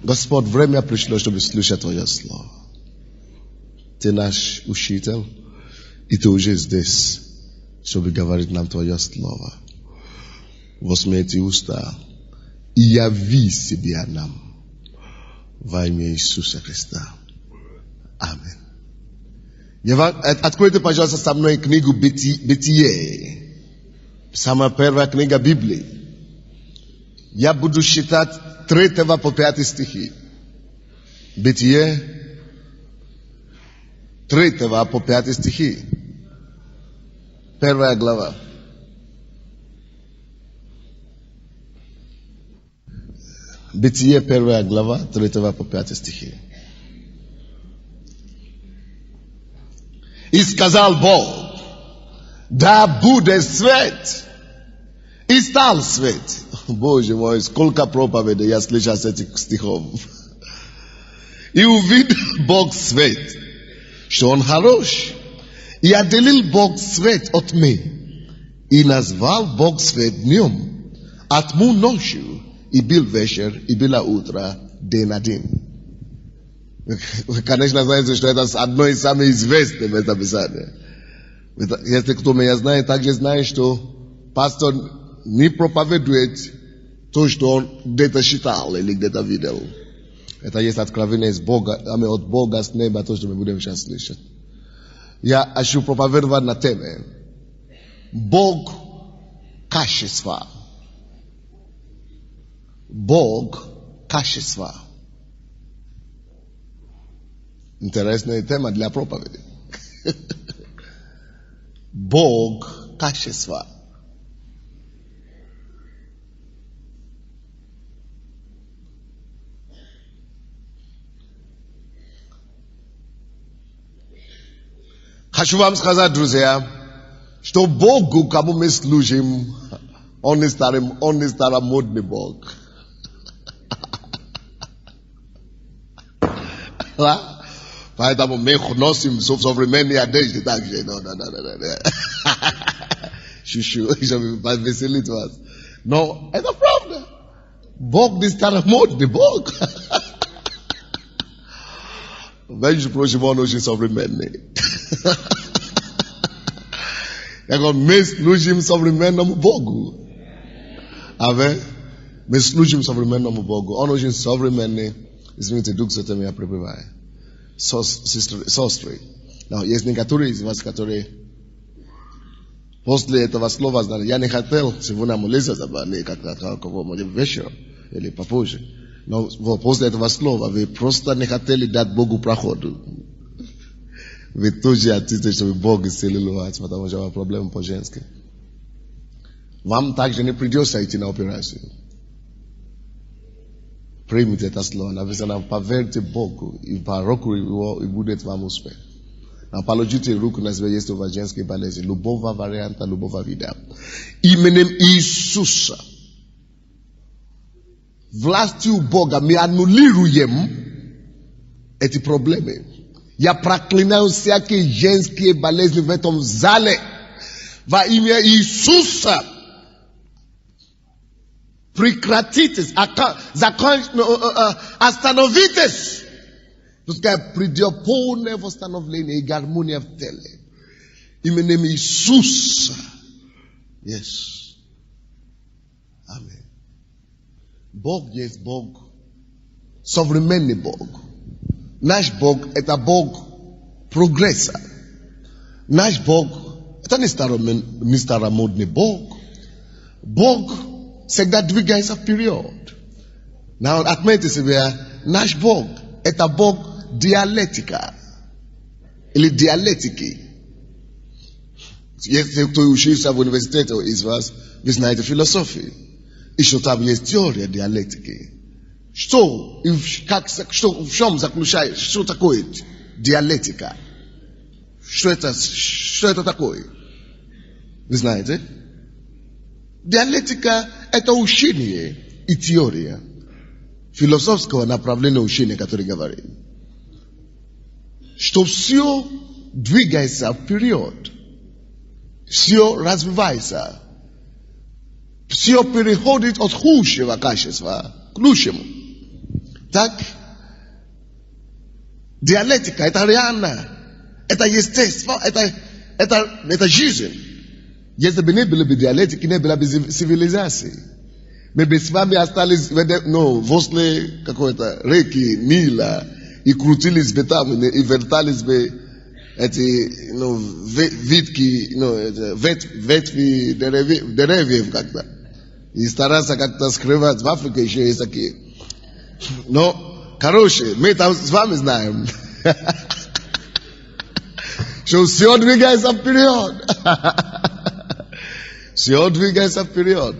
Господь, время пришло, чтобы слушать Твое Слово. Ты наш учитель, и Ты уже здесь, чтобы говорить нам Твое Слово. Возьми эти уста и яви себя нам во имя Иисуса Христа. Аминь. Откройте, пожалуйста, со мной книгу Бытие. Самая первая книга Библии. Я буду считать 3 по 5 стихи. Бытие 3 по 5 стихи. Первая глава. Бытие 1 глава, 3 по 5 стихи. И сказал Бог, да будет свет. И стал свет. Боже мой, сколько проповедей я слышал с этих стихов. И увидел Бог свет, что он хорош. И отделил Бог свет от тьмы. И назвал Бог свет днем, а тьму ночью. И был вечер, и было утро, день один. Вы, конечно, знаете, что это одно из самых известных местописаний. Если кто меня знает, также знает, что пастор не проповедует то, что он где-то читал или где-то видел. Это есть откровение из Бога, от Бога с неба, то, что мы будем сейчас слышать. Я хочу проповедовать на теме Бог качества. Бог качества. Интересная тема для проповеди. Бог качества. Хочу вам сказать, друзья, что Богу, кому мы служим, он не старомодный Бог. Поэтому мы носим современные одежды также. Шушу, чтобы повеселить вас. Но это правда. Бог не старомодный Бог. Между прочим, он очень современный. Я говорю, мы служим современному Богу. Аминь. Мы служим современному Богу. Он очень современный. Извините, Дух Святой меня пребывает. Сестры. Но есть некоторые из вас, которые после этого слова знали. Я не хотел сегодня молиться за вас, как-то вечером или попозже. Но после этого слова вы просто не хотели дать Богу проходу. Вы тоже хотите, чтобы Бог исцелил вас, потому что у вас проблемы по-женски. Вам также не придется идти на операцию. Примите это слово. Написано, поверьте Богу, и по руку его, и будет вам успех. Положите руку на себе, есть over женские болезни. Любого варианта, любого вида. Именем Иисуса. Властью Бога мы аннулируем эти проблемы. Я проклинаю всякие женские болезни в этом зале. Во имя Иисуса. Прекратитесь, остановитесь. Пускай придет полное восстановление и гармония в теле. Именем Иисуса. Yes. Аминь. Бог есть Бог. Современный Бог. Наш Бог это Бог прогресса. Наш Бог это не старомодный Бог. Бог всегда двигается вперед. Now, отметьте себе, наш Бог это Бог диалектика. Или диалектики. Если кто учился в университете из вас, вы знаете философию. И что там есть теория диалектики. Что в чем заключается, что такое диалектика? Что это такое? Вы знаете? Диалектика это учение и теория философского направления учения, который говорит, что все двигается вперед, все развивается, все переходит от худшего качества к лучшему. Tak dialektyka, это реально. Это естественно, это жизнь. Если бы не было бы диалектики, не было бы цивилизации. Мы бы с вами остались, возле какой-то реки Нила и крутились бы там, и вертались бы эти, ветки, ветви деревьев как-то. И стараться как-то скрывать. В Африке еще есть такие. Но, короче, мы там с вами знаем, что все двигается вперед. Все двигается вперед.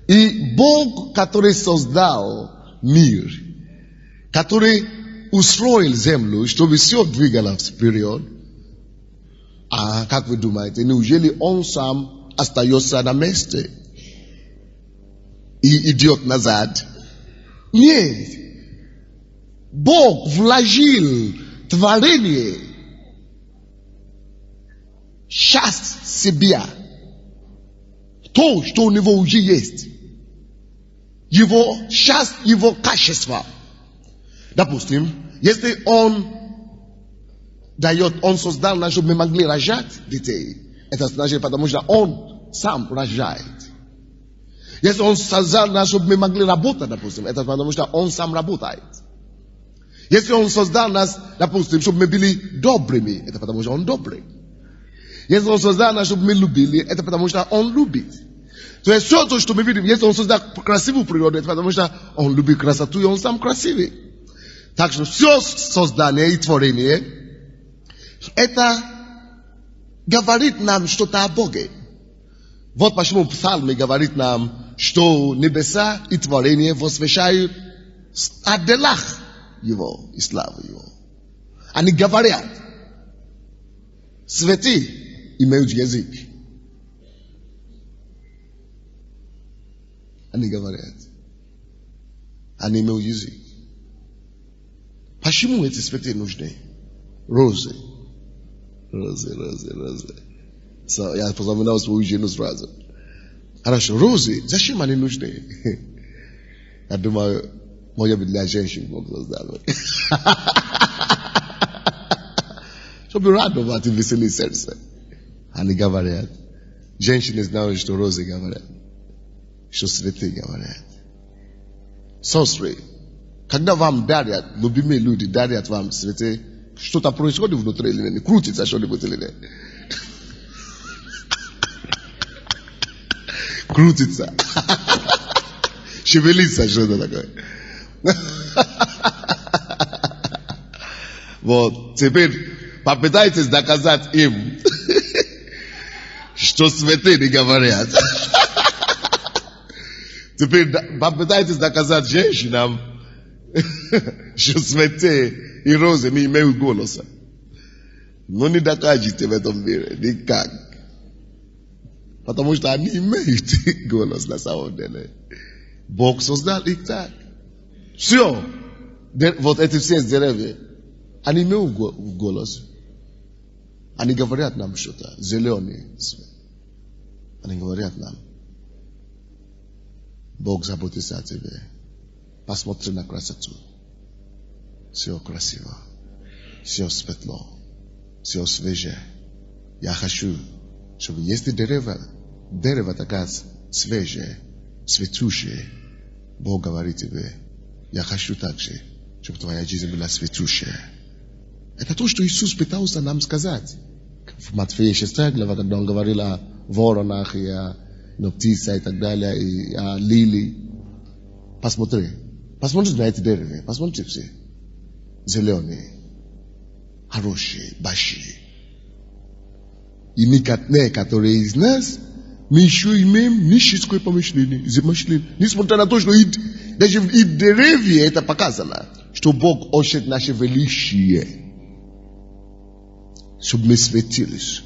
И Бог, который создал мир, который устроил землю, чтобы все двигалось вперед, а как вы думаете, неужели Он сам остается на месте и идет назад? Нет. Бог вложил творение, часть себя, то, что у него уже есть. Его часть, его качество. Допустим, если он создал нас, чтобы мы могли рожать детей, это значит, потому что он сам рожает. Если он создал нас, чтобы мы могли работать, допустим, это потому что он сам работает. Если он создал нас, допустим, чтобы мы были добрыми, это потому что он добрый. Если он создал нас, чтобы мы любили, это потому что он любит. То есть все то, что мы видим, если он создал красивую природу, это потому что он любит красоту, и он сам красивый. Так что все создание и творение, это говорит нам что-то о Боге. Вот почему в Псалме говорит нам, что небеса и творение возвещают о делах Его и славу Его. Они говорят, святые имеют язык. Они говорят, они имеют язык. Почему эти святые нужны? Розы. Я позаменял свою жену сразу. Хорошо, розы, зачем они нужны? Я думаю, может быть, для женщин Бог создал. Чтобы радовать и веселить сердце. Они говорят. Женщины знают, что розы говорят. Что святые говорят. Сестры, когда вам дарят, любимые люди дарят вам святые, что-то происходит внутри или нет? Крутится что-нибудь или нет? Крутится. Шевелится что-то такое. Вот, теперь попытайтесь доказать им, что святые не говорят. Теперь попытайтесь доказать женщинам, что святые и розы не имеют голоса. Но не докажете в этом мире, никак. Потому что они имеют голос на самом деле. Бог создал их так. Все. Вот эти все деревья, они имеют голос. Они говорят нам что-то. Зеленый цвет. Они говорят нам. Бог заботится о тебе. Посмотри на красоту. Все красиво. Все светло. Все свежее. Я хочу, чтобы если дерево такое свежее, цветущее, Бог говорит тебе, я хочу так же, чтобы твоя жизнь была цветущая. Это то, что Иисус пытался нам сказать. В Матфея 6 глава, когда он говорил о воронах и о птицах и так далее, и о лилии. Посмотри. Посмотрите на эти деревья. Посмотрите все. Зеленые. Хорошие. Большие. И некоторые из нас, мы еще имеем нищенское помышление. Несмотря на то, что даже и деревья это показано, что Бог хочет наше величие. Чтобы мы светились.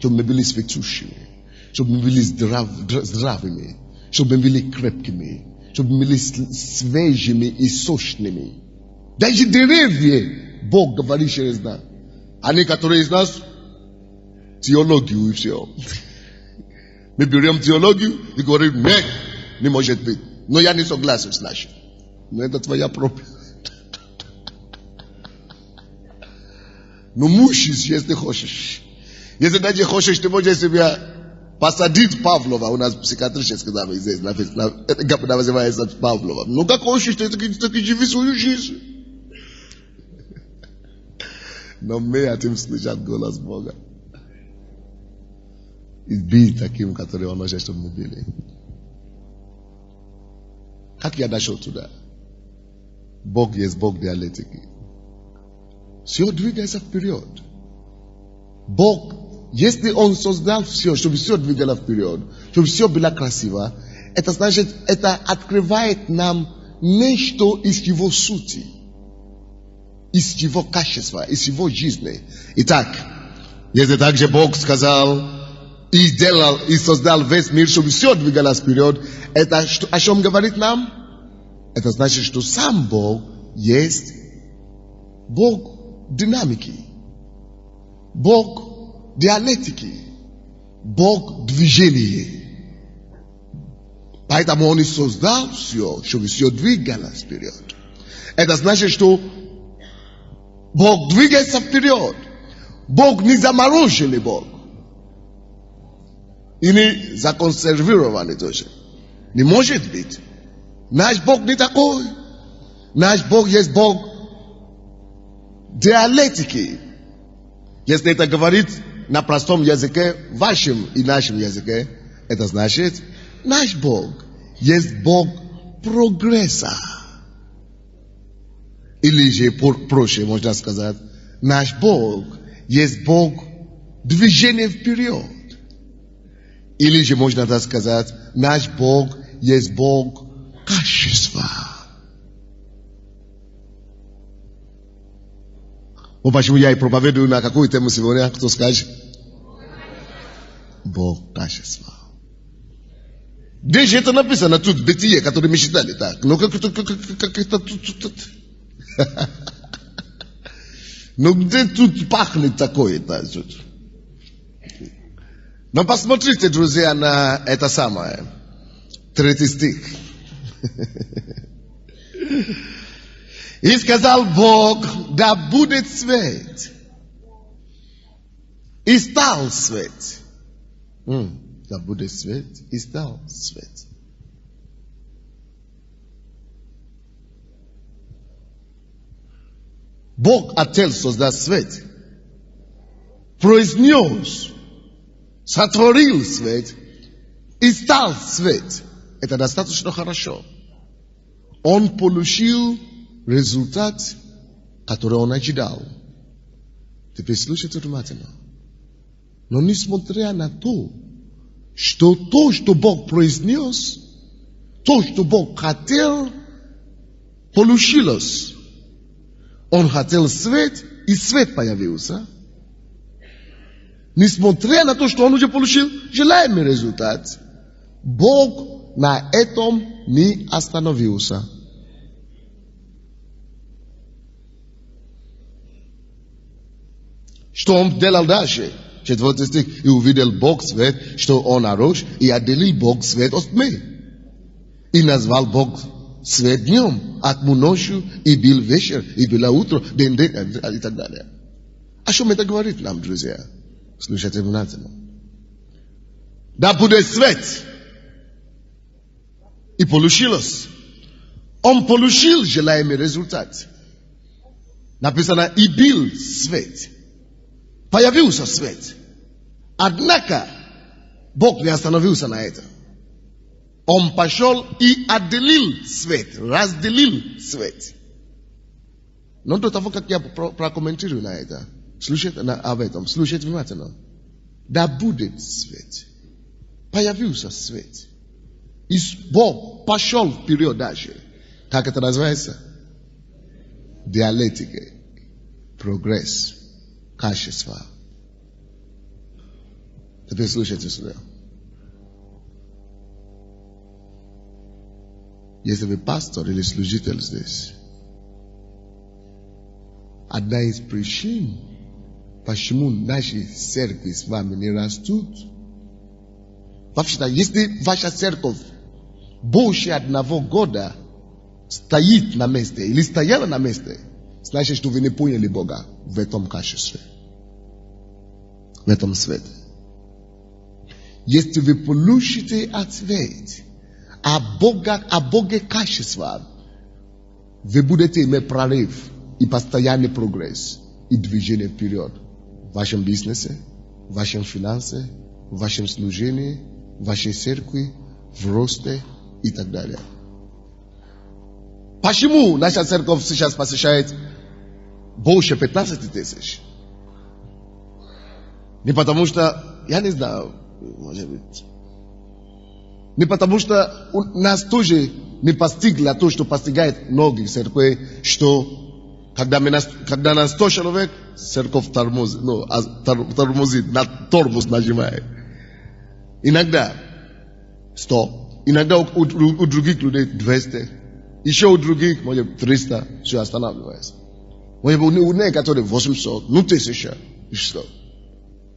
Чтобы мы были светущими. Чтобы мы были здравыми. Чтобы мы были крепкими. Чтобы мы были свежими и сочными. Даже деревья Бог говорит через нас. А некоторые из нас теологию и все. Мы берем теологию и говорим, не может быть. Но я не согласен с нашим. Но это твоя проповедь. Ну, мучись, если хочешь. Если даже хочешь, ты можешь себя посадить Павлова. У нас психиатрическая сказала здесь, это называется Павлова. Ну, как хочешь, ты так и живи свою жизнь. Но мы хотим слышать голос Бога. И быть таким, который Он хочет, чтобы мы были. Как я дошел туда? Бог есть Бог диалектики. Все двигается вперед. Бог, если Он создал все, чтобы все двигало вперед, чтобы все было красиво, это значит, это открывает нам нечто из Его сути, из Его качества, из Его жизни. Итак, если также Бог сказал и создал весь мир, чтобы все двигалось вперед, это о чем говорит нам? Это значит, что сам Бог есть Бог динамики, Бог диалектики, Бог движения. Поэтому Он и создал все, чтобы все двигалось вперед. Это значит, что Бог двигается вперед. Бог не замороженный Бог. И не законсервированный тоже. Не может быть. Наш Бог не такой. Наш Бог есть Бог диалектики. Если это говорит на простом языке, вашем и нашем языке, это значит, наш Бог есть Бог прогресса. Или же проще можно сказать, наш Бог есть Бог движения вперед. Или же можно так сказать, наш Бог есть Бог качества. Вот почему я и проповедую на какую тему сегодня, кто скажет? Бог качества. Где же это написано тут, в Бытие, который мы читали? Так, ну как это тут. Ну где тут пахнет такое-то? Но посмотрите, друзья, на это самое. 3 стих. И сказал Бог, да будет свет. И стал свет. Да будет свет, и стал свет. Бог хотел создать свет. Произнес, сотворил свет, и стал свет. Это достаточно хорошо. Он получил результат, который он ожидал. Теперь слушайте внимательно. Но несмотря на то, что Бог произнес, то, что Бог хотел, получилось. Он хотел свет, и свет появился. Несмотря на то, что он уже получил желаемый результат, Бог на этом не остановился. Что он делал дальше? 4 стих. И увидел Бог свет, что он народ, и отделил Бог свет от тьмы. И назвал Бог свет днем, а тьму ночью, и был вечер, и было утро, день, и так далее. О чем это говорит нам, друзья? Слушайте внимательно. Да будет свет. И получилось. Он получил желаемый результат. Написано, и был свет. Появился свет. Однако, Бог не остановился на этом. Он пошел и отделил свет, разделил свет. Но до того, как я прокомментирую на это, слушайте об этом, слушайте внимательно. Да будет свет. Появился свет. И Бог пошел вперед дальше. Как это называется? Диалектика. Прогресс. Качество. Теперь слушайте сюда. Если вы пастор или служитель здесь, одна из причин, почему наши церкви с вами не растут, вообще-то, если ваша церковь больше 1 года стоит на месте, или стояла на месте, значит, что вы не поняли Бога в этом качестве, в этом свете. Если вы получите ответ о Боге качества, вы будете иметь прорыв и постоянный прогресс и движение вперед в вашем бизнесе, в вашем финансе, в вашем служении, в вашей церкви, в росте и так далее. Почему наша церковь сейчас посещает больше 15 тысяч? Не потому что, я не знаю, может быть, не потому что нас тоже не постигло то, что постигает многих церквей, что когда нас 100 человек, церковь тормозит, на тормоз нажимает. Иногда 100, иногда у других людей 200, еще у других, может, 300, все останавливается. Может, у некоторых 800, 1000 и что?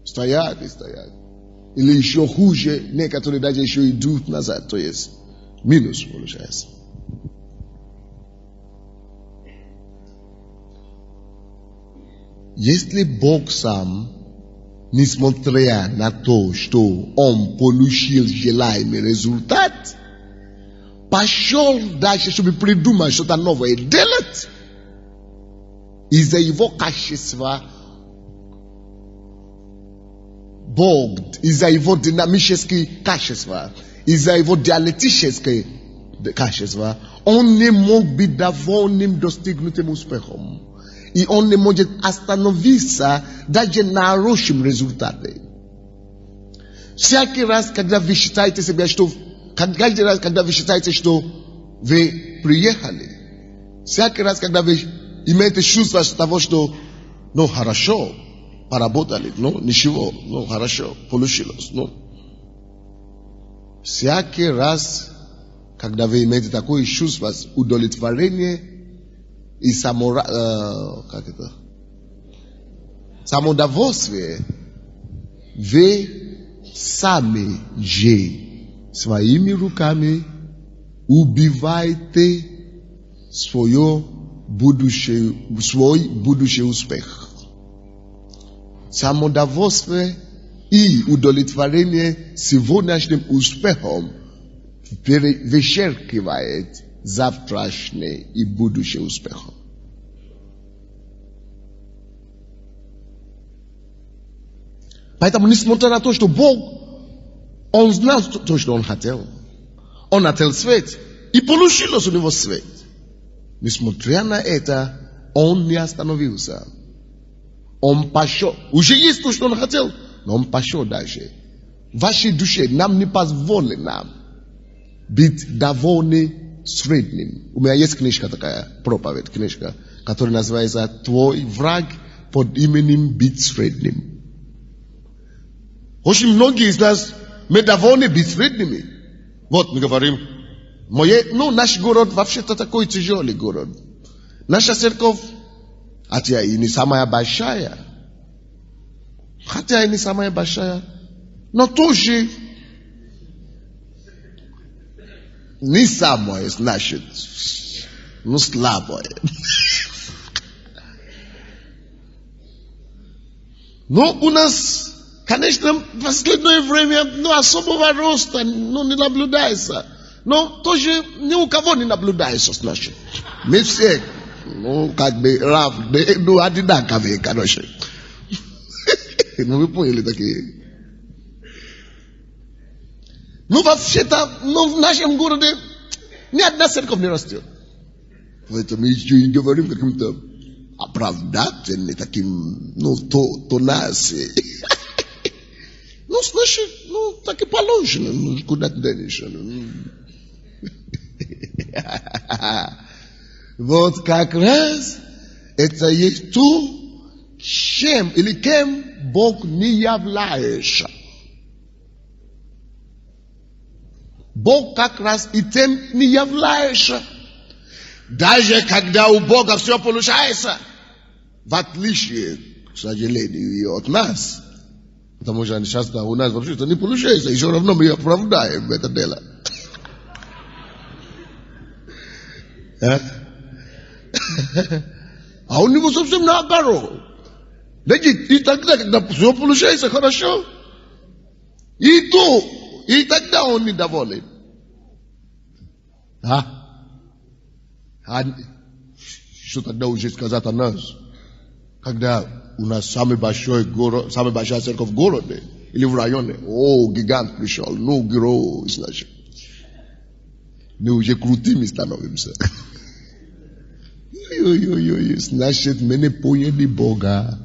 Стоят и стоят. Или еще хуже, некоторые даже еще идут назад, то есть минус получается. Если Бог сам, несмотря на то, что Он получил желаемый результат, пошел дальше, чтобы придумать что-то новое делать, из-за Его качества, Бог, из-за Его динамические качества, из-за Его диалектические качества, Он не мог быть довольным достигнутым успехом. И Он не может остановиться даже на хорошем результате. Всякий раз, когда вы считаете себя, что каждый раз, когда вы считаете, что вы приехали, всякий раз, когда вы имеете чувство того, что хорошо, поработали, ничего, хорошо, получилось, всякий раз, когда вы имеете такое чувство удовлетворения и самодовольствие, вы сами же своими руками убиваете свой будущий успех. Самодовольствие и удовлетворение сегодняшним успехом вычеркивает завтрашний и будущий успех. Поэтому, несмотря на то, что Бог, Он знал то, что Он хотел. Он хотел свет, и получилось у него свет. Несмотря на это, Он не остановился. Он пошел. Уже есть то, что Он хотел, но Он пошел дальше. В вашей душе нам не позволено быть довольны средним. У меня есть книжка такая, проповедь, книжка, которая называется «Твой враг под именем быть средним». Очень многие из нас, мы довольны быть средними. Вот мы говорим, наш город вообще-то такой тяжелый город. Наша церковь, хотя и не самая большая, но тоже не самое, значит, слабое. Но у нас, конечно, в последнее время, особого роста, не наблюдается. Но тоже ни у кого не наблюдается, значит. Мы все, равны, одинаковые, короче. Вы поняли такие? Вообще-то, в нашем городе ни одна церковь не растет. Поэтому еще и говорим каким-то оправдательным, таким, тонацией. Значит, так и положено, куда ты денешься. Вот как раз это есть то, чем или кем Бог не является. Бог как раз и тем не является. Даже когда у Бога все получается, в отличие, к сожалению, и от нас. Потому что сейчас у нас вообще-то не получается, и все равно мы оправдаем это дело. А он его совсем наоборот. И тогда, когда все получается хорошо, и тогда он недоволен. Что тогда уже сказать о нас? Когда у нас самый большой город, самая большая церковь в городе или в районе. О, гигант пришел, ну, герой, значит. Мы уже крутыми становимся. Значит, мы не поняли Бога.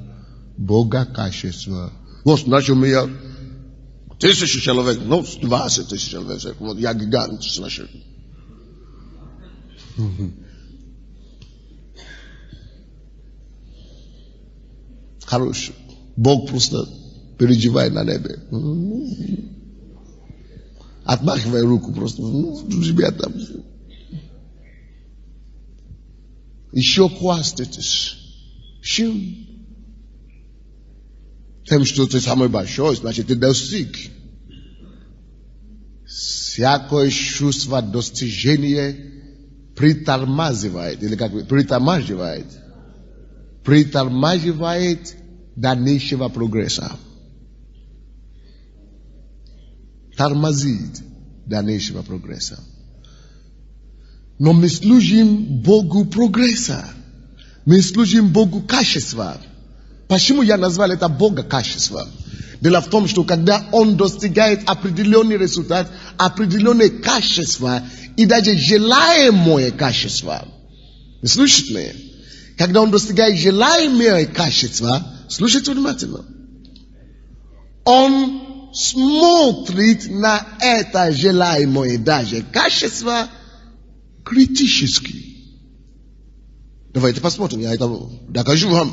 Бога качества. Вот, значит, у меня 1000 человек, ну, 20 000 человек. Вот я гигант, значит. Хороший. Бог просто переживает на небе. Отмахивай руку просто. Ребята. Еще хвастайтесь. Чем? Тем, что ты самый большой, значит, ты достиг. Всякое чувство достижения притормаживает, или как бы притормаживает дальнейшего прогресса. Тормозит дальнейшего прогресса. Но мы служим Богу прогресса. Мы служим Богу качества. Почему я назвал это Бога качества? Дело в том, что когда Он достигает определенный результат, определенное качество и даже желаемое качество. Вы слышите меня? Когда Он достигает желаемое качество, слушайте внимательно. Он смотрит на это желаемое даже качество критически. Давайте посмотрим, я это докажу вам.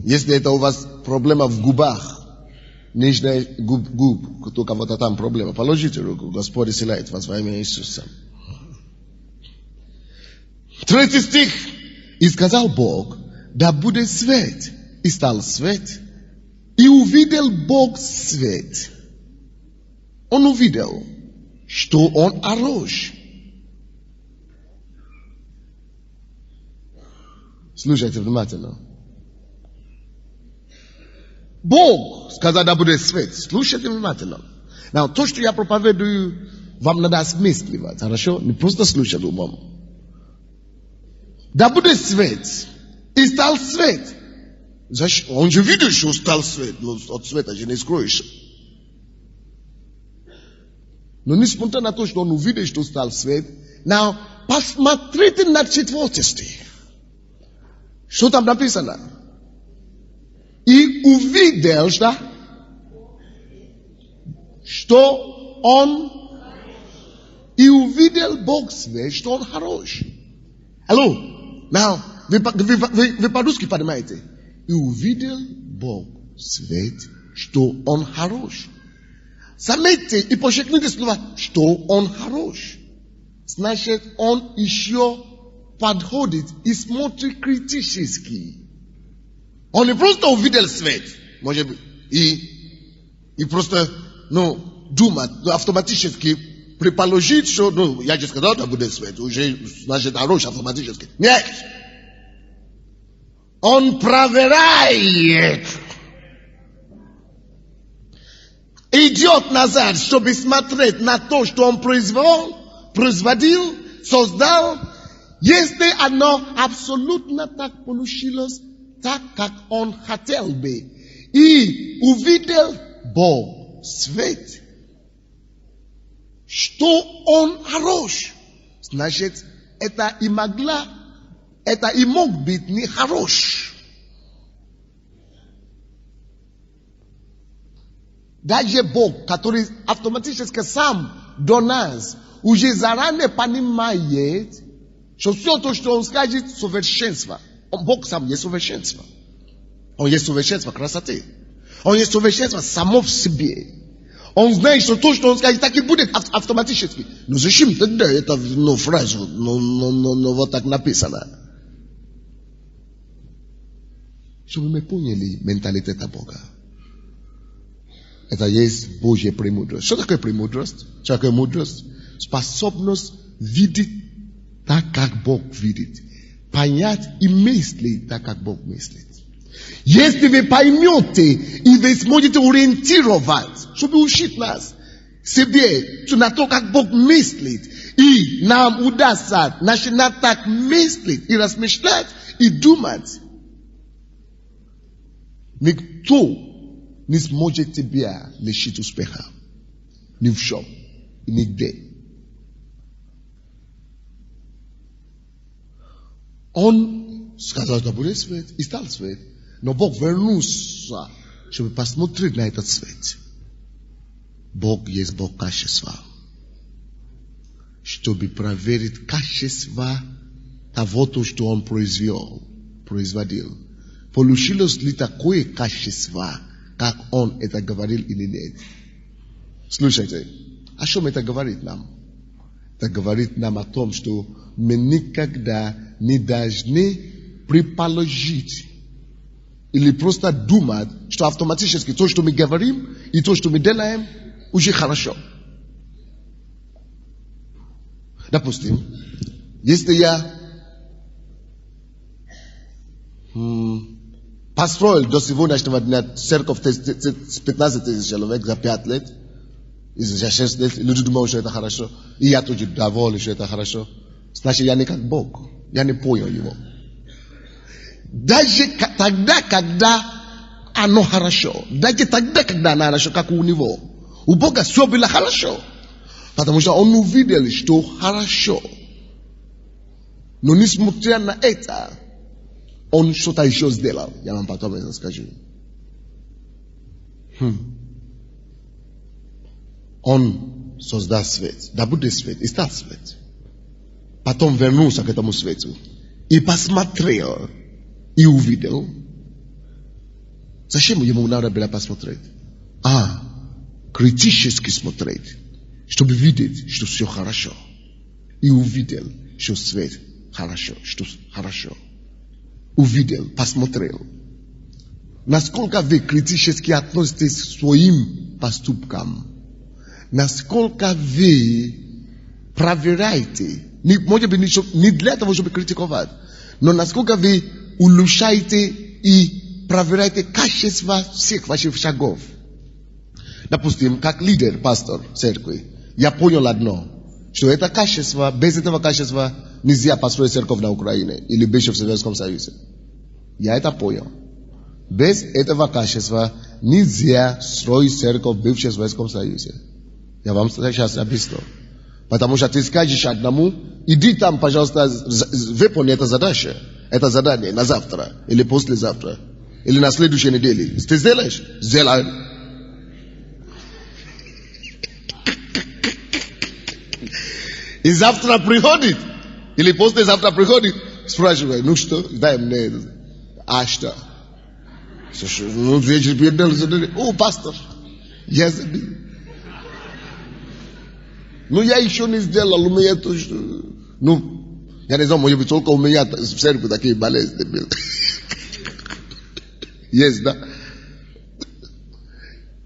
Если это у вас проблема в губах, нижняя губ, только вот там проблема, положите руку, Господь исцеляет вас во имя Иисуса. 3 стих. И сказал Бог, да будет свет. И стал свет. И увидел Бог свет. Он увидел, что он хорош. Слушайте внимательно. Бог сказал, да будет свет. Слушайте внимательно. Now, то, что я проповедую, вам надо осмысливать. Хорошо? Не просто слушать умом. Да будет свет. И стал свет. Он же видел, что стал свет. Но от света же не скроешь. Но несмотря на то, что он увидел, что стал свет. Now, посмотрите на 4 стих. Что там написано? И увидел, что он, и увидел Бог свет, что он хорош. Алло, now, вы по-русски понимаете? И увидел Бог свет, что он хорош. Заметьте и подчеркните слово, что он хорош. Значит, он еще подходит и смотрит критически. Он не просто увидел свет, может быть, и просто, думать, автоматически предположить, что, я же сказал, да будет свет, уже, значит, хорош автоматически. Нет! Он проверяет. Идет назад, чтобы смотреть на то, что он производил, создал, если оно абсолютно так получилось, так, как он хотел бы. И увидел Бог свет, что он хорош. Значит, это и мог быть не хорош. Даже Бог, который автоматически сам до нас уже заранее понимает, что все то, что он скажет, совершенство. Бог сам есть совершенство. Он есть совершенство красоты. Он есть совершенство само в себе. Он знает, что то, что он скажет, так и будет автоматически. Ну зачем тогда это фразу, вот так написано? Чтобы мы поняли менталитет Бога. Это есть Божья премудрость. Что такое премудрость? Что такое мудрость? Способность видеть так, как Бог видит. Понять и мыслить так, как Бог мыслит. Если вы поймете и вы сможете ориентировать, чтобы учить нас себе на то, как Бог мыслит, и нам удастся начинать так мыслить и размышлять и думать, никто не сможет тебя лишить успеха. Ни в чем, и нигде. Он сказал, что будет свет, и стал свет. Но Бог вернулся, чтобы посмотреть на этот свет. Бог есть Бог качества. Чтобы проверить качество того, что Он производил. Получилось ли такое качество, как Он это говорил или нет? Слушайте, о чем это говорит нам? Это говорит нам о том, что мы никогда не должны предположить или просто думать, что автоматически то, что мы говорим, и то, что мы делаем, уже хорошо. Допустим, если я построил до сегодняшнего дня церковь 15 тысяч человек за 5 лет, и за 6 лет, люди думают, что это хорошо, и я тоже доволен, что это хорошо, значит, я не как Бог, я не понял Его. Даже тогда, когда оно хорошо, даже тогда, когда оно хорошо, как у Него, у Бога все было хорошо, потому что Он увидел, что хорошо. Но несмотря на это, Он что-то еще сделал. Я вам потом это скажу. Он создал свет. Да будет свет. И стал свет. Потом вернулся к этому свету. И посмотрел. И увидел. Зачем ему надо было посмотреть? Критически смотреть. Чтобы видеть, что все хорошо. И увидел, что свет хорошо. Что хорошо. Увидел, посмотрел. Насколько вы критически относитесь к своим поступкам, насколько вы проверяете, может быть, не для того, чтобы критиковать, но насколько вы улучшаете и проверяете качество всех ваших шагов. Допустим, как лидер, пастор церкви, я понял одно, что это качество, без этого качества нельзя построить церковь на Украине или бывшем Советском Союзе. Я это понял. Без этого качества нельзя строить церковь в бывшем Советском Союзе. Я вам сейчас объясню. Потому что ты скажешь одному, иди там, пожалуйста, выполни эту задачу, это задание на завтра, или послезавтра, или на следующей неделе. Ты сделаешь? Сделай. И завтра приходит, или послезавтра приходит, спрашивает, ну что, дай мне это. А что? Ну, вечер передал задание. О, пастор, я забил. Ну, я еще не сделал, у меня то, что... Ну, я не знаю, может быть, только у меня в церкви такие болезни были. Есть, да?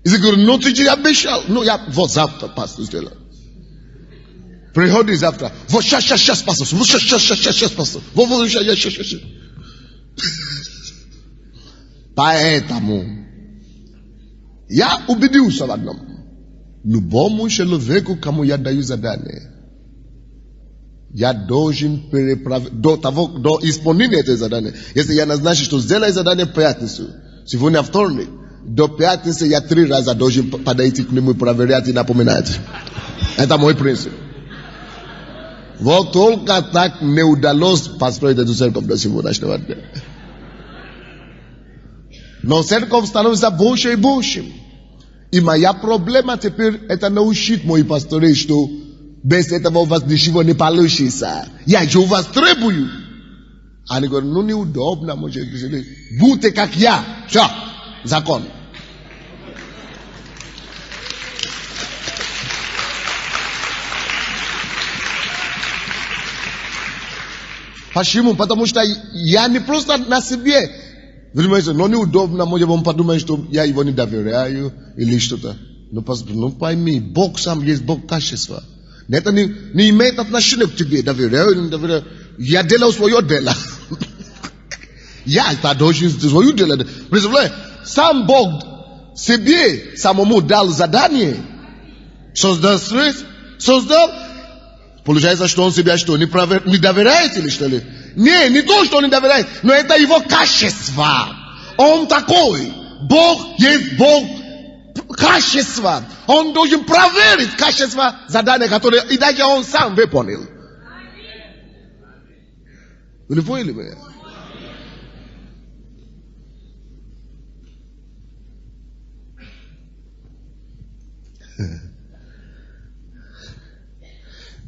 И я говорю, ну, ты же обещал. Ну, я вот завтра, пастор, сделаю. Приходи завтра. Вот сейчас, пастор. Вот сейчас, пастор. Вот, сейчас. Поэтому я убедился в одном. Любому человеку, кому я даю задание, я должен до исполнения этого задания. Если я назначу, что сделай задание в пятницу, сегодня вторник, до пятницы я 3 раза должен подойти к нему и проверять и напоминать. Это мой принцип. Вот только так мне удалось построить эту церковь до сегодняшнего дня. Но церковь становится больше и больше. И моя проблема теперь это научить мои пасторы, что без этого у вас ничего не получится. Я же у вас требую. Они говорят, ну неудобно, может быть. Будьте как я. Все, закон. Почему? Потому что я не просто на себе Внимание, но неудобно, может вам подумать, что я его не доверяю или что-то. Но пойми, Бог сам есть Бог качества. Это не имеет отношения к тебе, доверяю или не доверяю. Я делаю свое дело. Я это должен свое дело. Представляете, сам Бог себе самому дал задание. Создал свет, создал. Получается, что он себя что, не доверяет или что ли? Не то, что он не доверяет, но это его качество. Он такой. Бог есть Бог качества. Он должен проверить качество задания, которое и даже он сам выполнил. Вы поняли меня?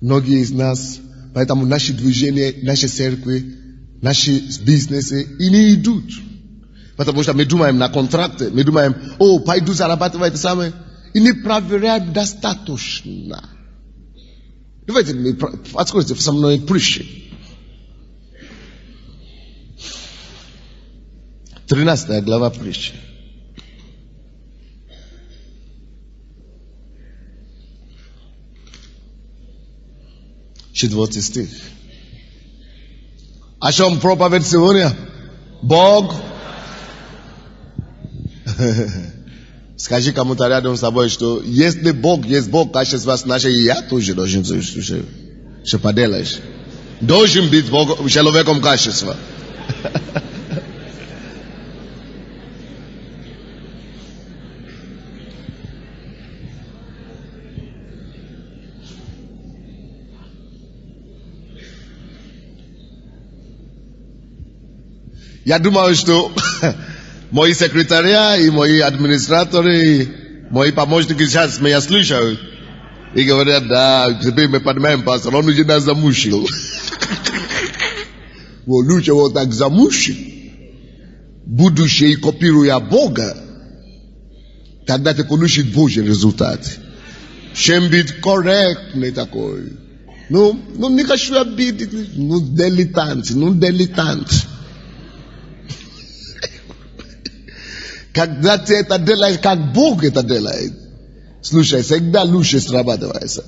Многие из нас, поэтому наши движения, наши церкви, наши бизнесы и не идут. Потому что мы думаем на контракты, мы думаем, пойду зарабатывать самое, и не проверяем достаточно. Давайте откройте со мной притчи. 13 глава притчи. 4 стих. О чем проповедь сегодня? Бог. Скажи кому-то рядом с собой, что если Бог есть Бог, качество значит, я тоже должен что поделаешь. Должен быть человеком качества. Я думаю, что мои секретари и мои администраторы, и мои помощники сейчас меня слушают и говорят, да, теперь мы понимаем, пастор, он уже нас замучил. Вот лучше вот так замучить, будущее копируя Бога, тогда ты получишь Божий результат. Чем быть корректный такой. Не хочу обидеть, дилетант. Когда ты это делаешь, как Бог это делает, слушай, всегда лучше срабатывается.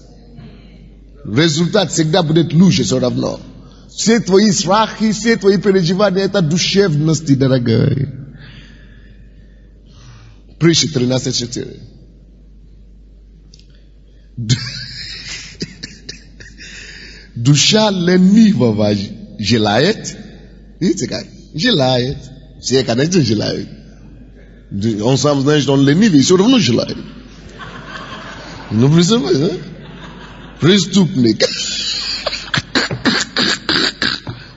Результат всегда будет лучше все равно. Все твои страхи, все твои переживания, это душевности, дорогой. Притча 13:4. Душа ленивого желает. Видите как? Желает. Все, конечно, желают. Он сам знает, что он ленивый, и все равно желает. Представляете, да? Преступник.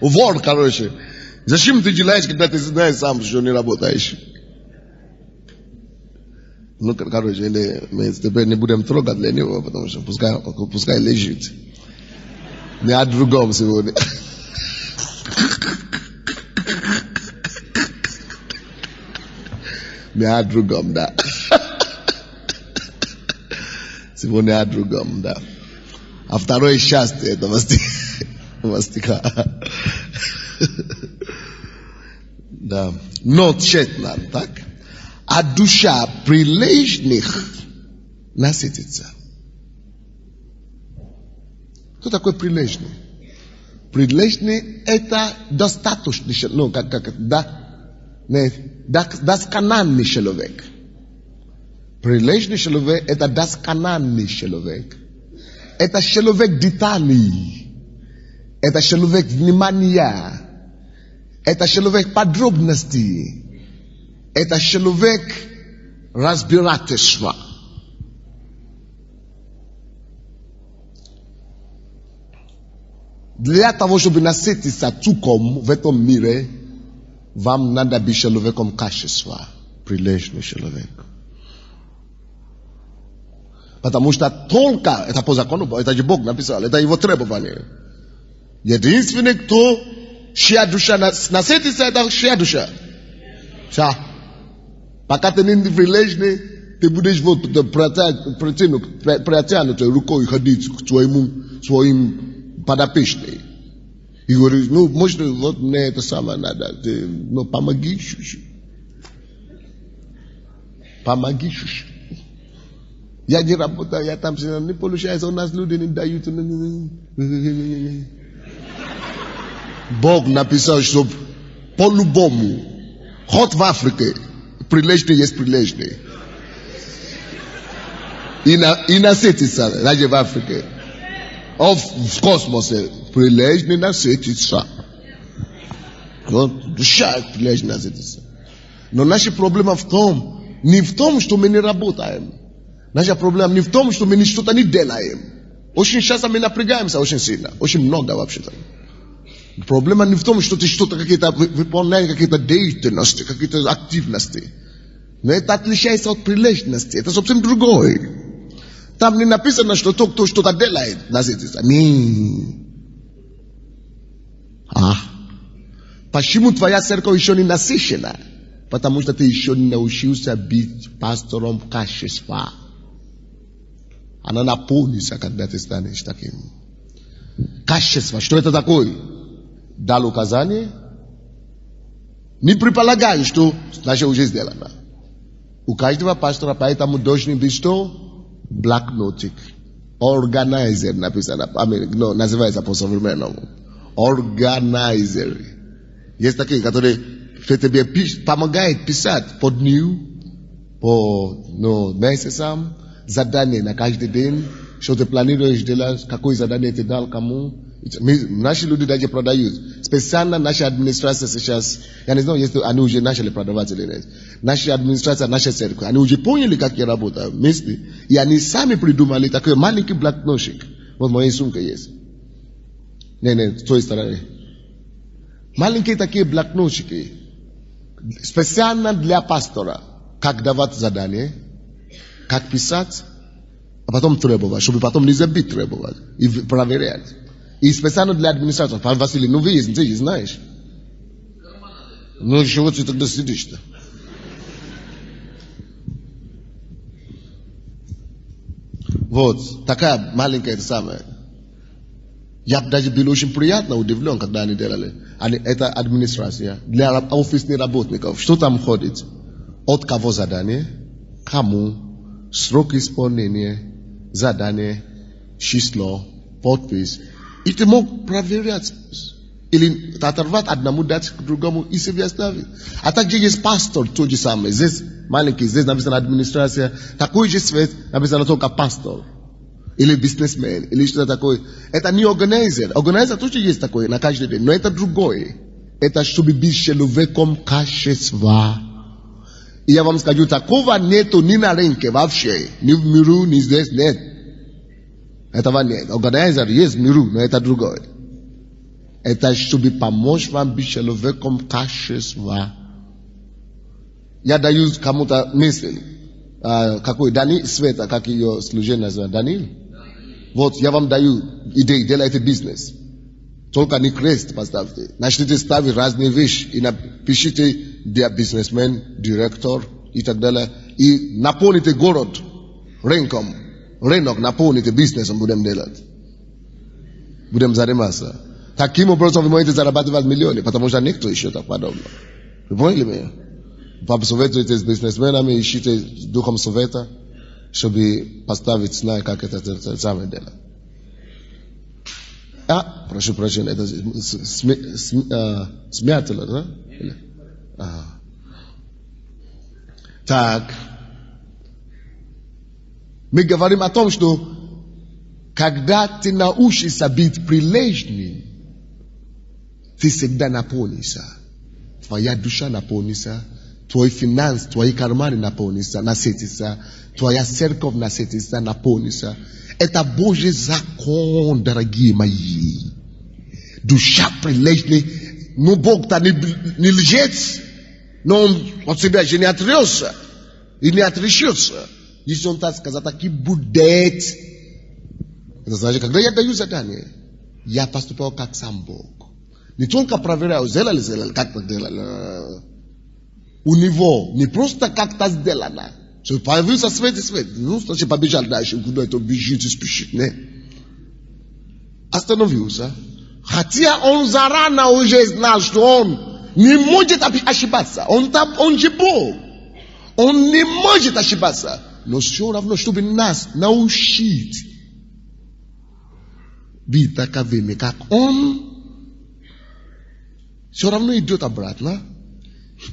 Вор, короче. Зачем ты желаешь, когда ты знаешь сам, что не работаешь? Короче, мы теперь не будем трогать ленивого, потому что пускай лежит. Не о другом сегодня. Не о другом, да. Сегодня о другом, да. А второе счастье этого стиха. Да. Но тщетно, так? А душа прилежных насытится. Кто такой прилежный? Прилежный это достаточный, доскональный человек. Прилежный человек это доскональный человек. Это человек деталей. Это человек внимания. Это человек подробностей. Это человек разбирательства. Для того, чтобы насытиться цуком в этом мире, вам надо быть человеком качества, прилежный человек. Потому что только, это по закону, это же Бог написал, это его требование. Единственный, кто чья душа насытится, это чья душа. Пока ты не прилежный, ты будешь протянутой рукой ходить к своим подопечным. И говоришь, может, вот мне это самое надо, помоги чуть-чуть. Помогишь. Я не работаю, я там не получается, у нас люди не дают. Бог написал, что по-любому, хоть в Африке, прилежный есть прилежный. И насытится, даже в Африке. В космосе, прилежный насытится. Душа прилежный насытится. Но наша проблема не в том, что мы не работаем. Наша проблема не в том, что мы что-то не делаем. Очень часто мы напрягаемся очень сильно. Очень много вообще-то. Проблема не в том, что ты что-то какие-то выполняешь, какие-то деятельности, какие-то активности. Но это отличается от прилежности. Это совсем другое. Там не написано, что тот, кто что-то делает, насытится. Почему твоя церковь еще не насыщена? Потому что ты еще не научился быть пастором качества. Она наполнится, когда ты станешь таким. Качество, что это такое? Дал указание. Не предполагай, что значит уже сделано. У каждого пастора поэтому должен быть что? Блокнотик. Органайзер написано. Называется по современному. Органайзер. Есть такие, которые тебе помогают писать по дню, по месяцам, задание на каждый день, что ты планируешь делать, какое задание ты дал кому. Наши люди даже продают. Специально наша администрация сейчас, я не знаю, если они уже начали продавать или нет. Наша администрация, наша церковь, они уже поняли, как я работаю вместе. И они сами придумали такой маленький блокнотик. Вот в моей сумке есть. Не, с той стороны. Маленькие такие блокнотики. Специально для пастора. Как давать задание, как писать, а потом требовать, чтобы потом не забыть требовать и проверять. И специально для администрации. Пан Василий, ты знаешь. Чего ты тогда сидишь-то? Вот, такая маленькая это самое. Я даже был очень приятно удивлен, когда они делали. Это администрация для офисных работников. Что там ходит? От кого задание, кому, срок исполнения, задание, число, подпись. И ты мог проверять. Или оторвать одному, дать другому и себе оставить. А также есть пастор, тот же самый. Здесь маленький, здесь написано администрация. Такой же цвет написано только пастор. Или бизнесмен, или что-то такое. Это не органайзер. Органайзер тоже есть такой на каждый день. Но это другое. Это чтобы быть человеком качества. И я вам скажу, такого нету ни на рынке вообще. Ни в миру, ни здесь нет. Этого нет. Органайзер есть в миру, но это другое. Это чтобы помочь вам быть человеком качества. Я даю кому-то мысль. Какой? Даниил Света, как ее служение называют? Даниил? Вот, я вам даю идею, делайте бизнес. Только не крест поставьте. Начните ставить разные вещи. И напишите, где бизнесмен, директор и так далее. И наполните город рынком. Рынок наполните бизнесом будем делать. Будем заниматься. Таким образом вы можете зарабатывать миллионы, потому что никто еще так подобно. Вы поняли меня? Посоветуйтесь с бизнесменами, ищите духом совета, чтобы поставить, знать, как это самое дело. Прошу прощения, это смятало, да? Так. Мы говорим о том, что когда ты научишься быть прилежным, ты всегда наполнишься. Твоя душа наполнится, твой финанс, твои карманы наполнятся, насытятся, твоя церковь насытится, наполнится. Это Божий закон, дорогие мои. Душа прилежная. Но Бог-то не лжец, но Он от себя же не отрекся и не отрешится. Если Он так сказал, так и будет. Это значит, когда я даю задание, я поступаю как сам Бог. Не только проверяю, сделали, как-то сделали. У него не просто как-то сделано. Что появился свет. Ну, значит, побежал дальше, куда это бежит и спешит. Не. Остановился. Хотя он зарано уже знал, что он не может ошибаться. Он же Бог. On не может ошибаться. Но все равно, чтобы нас научить быть таковыми, как он, все равно идет обратно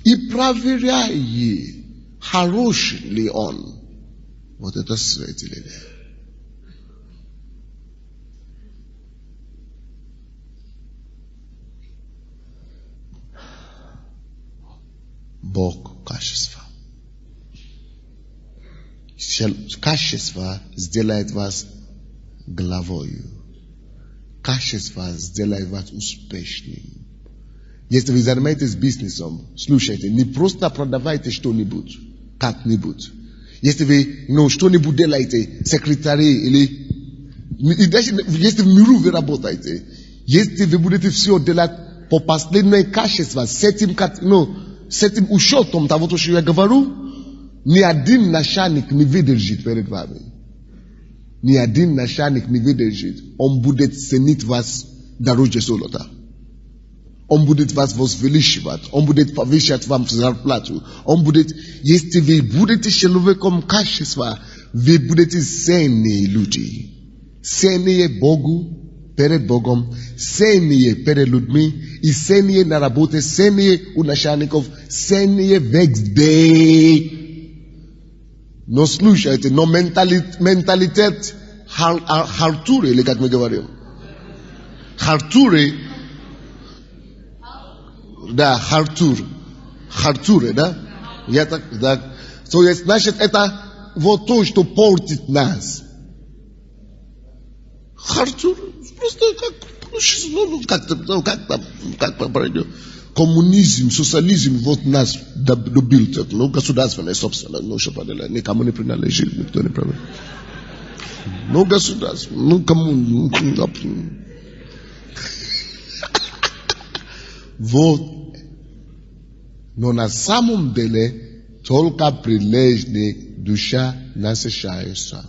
и проверяет, хороший ли он. Вот это свет или нет. Бог качество. Качество сделает вас главою. Качество сделает вас успешным. Если вы занимаетесь бизнесом, слушайте, не просто продавайте что-нибудь, как-нибудь. Если вы что-нибудь делаете, секретарь или если в миру вы работаете, если вы будете все делать по последнему качеству, с этим учетом того, что я говорю, ни один начальник не выдержит перед вами. Ни один начальник не выдержит. Он будет ценить вас дороже золота. Он будет вас возвеличивать. Он будет повышать вам зарплату. Он будет, если вы будете человеком качества, вы будете ценные люди. Ценные Богу, перед Богом, ценные перед людьми, и ценные на работе, ценные у начальников, ценные везде. Но слушайте, но менталитет халтуры, или как мы говорим. Халтуры, да, халтуры, да? Я так, да. То есть, значит, это вот то, что портит нас. Халтур, просто как пройдет. Коммунизм, социализм вот нас добил, государственная собственность, что никому не принадлежит, никто не правит. Государство, кому, вот. Но на самом деле только прилежная душа насыщается.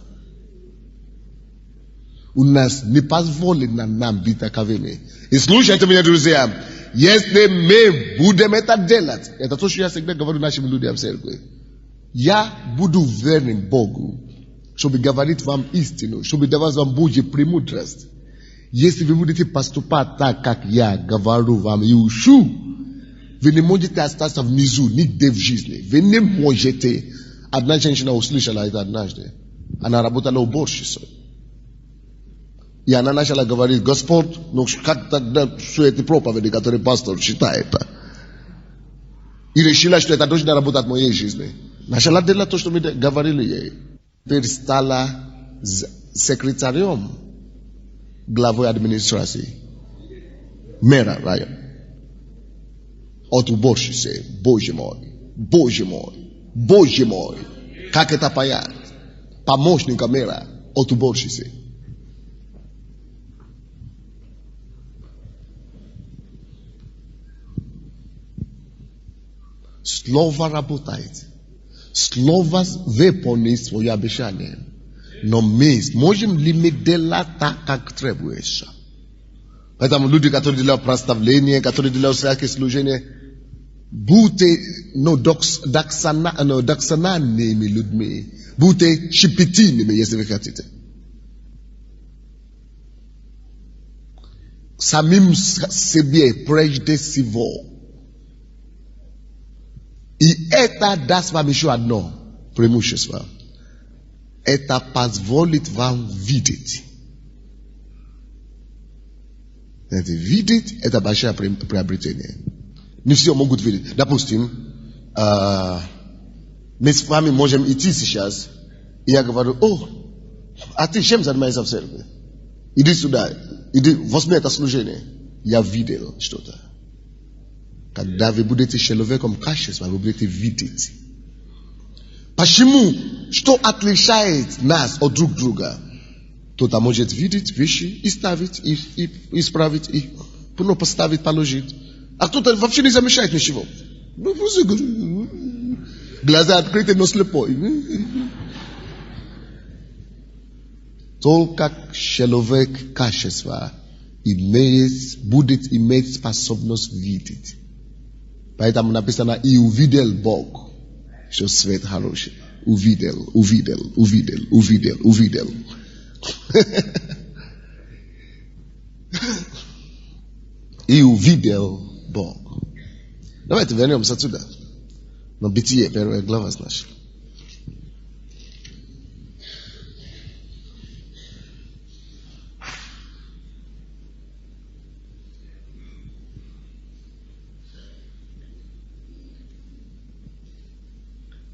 У нас не позволено нам быть таковыми. И слушайте меня, друзья. Если мы будем это делать, это то, что я всегда говорю нашим людям в церкви. Я буду верен Богу, чтобы говорить вам истину, чтобы давать вам Божью премудрость. Если вы будете поступать так, как я говорю вам и учу, вы не можете остаться внизу нигде в жизни. Вы не можете. Одна женщина услышала это однажды. Она работала уборщицей. И она начала говорить: Господь, как тогда все эти проповеди, которые пастор читает? И решила, что это должно работать в моей жизни. Начала делать то, что мы говорили ей. Теперь стала секретарем главой администрации. Мэра района. От уборщицы. Боже мой. Боже мой. Боже мой. Как это понять? Помощника мэра от уборщицы. Слово работает. Слово выполнит свое обещание. Но мы можем ли мы делать так, как требуется? Поэтому люди, которые делают проставление, которые делают всякие служения, будьте доксональными людьми, будьте щепетильными, если вы хотите. Самим себе прежде всего. И это даст вам еще одно преимущество. Это позволит вам видеть. Видеть – это большое приобретение. Не все могут видеть. Допустим, мы с вами можем идти сейчас, и я говорю: а ты чем занимаешься в церкви? Иди сюда, иди, возьми это служение. Я видел что-то. Когда вы будете человеком качества, вы будете видеть. Почему? Что отличает нас от друг друга? Кто-то может видеть вещи и ставить, и исправить, и поставить, положить. А кто-то вообще не замечает ничего. Глаза открыты, но слепой. Только человек качества будет иметь способность видеть. Поэтому написано: и увидел Бог. что свет хороший. Увидел. И увидел Бог. Давайте вернемся отсюда. На Бытие, 1 глава, значит.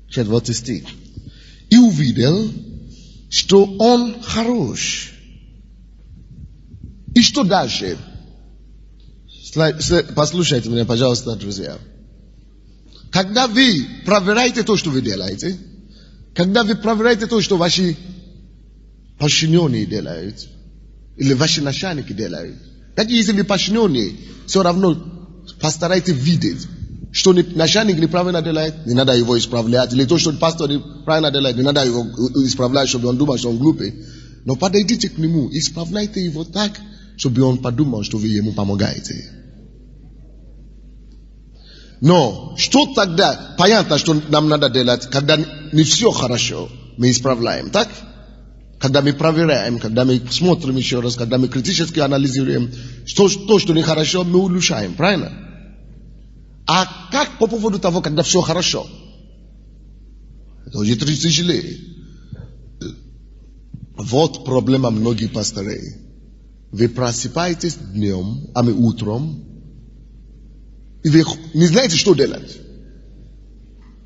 Четвертый стих. И увидел, что он хорош. И что дальше? Послушайте меня, пожалуйста, друзья. Когда вы проверяете то, что вы делаете, когда вы проверяете то, что ваши подчиненные делают, или ваши начальники делают, так если вы подчиненные, все равно постарайтесь видеть, что начальник неправильно делает, не надо его исправлять, или то, что пастор неправильно делает, не надо его исправлять, чтобы он думал, что он глупый. Но подойдите к нему, исправляйте его так, чтобы он подумал, что вы ему помогаете. Но что тогда? Понятно, что нам надо делать, когда не все хорошо, мы исправляем, так? Когда мы проверяем, когда мы смотрим еще раз, когда мы критически анализируем, то, что нехорошо, мы улучшаем, правильно? А как по поводу того, когда все хорошо? Это уже 30 лет. Вот проблема многих пастырей. Вы просыпаетесь днем, а мы утром, и вы не знаете, что делать.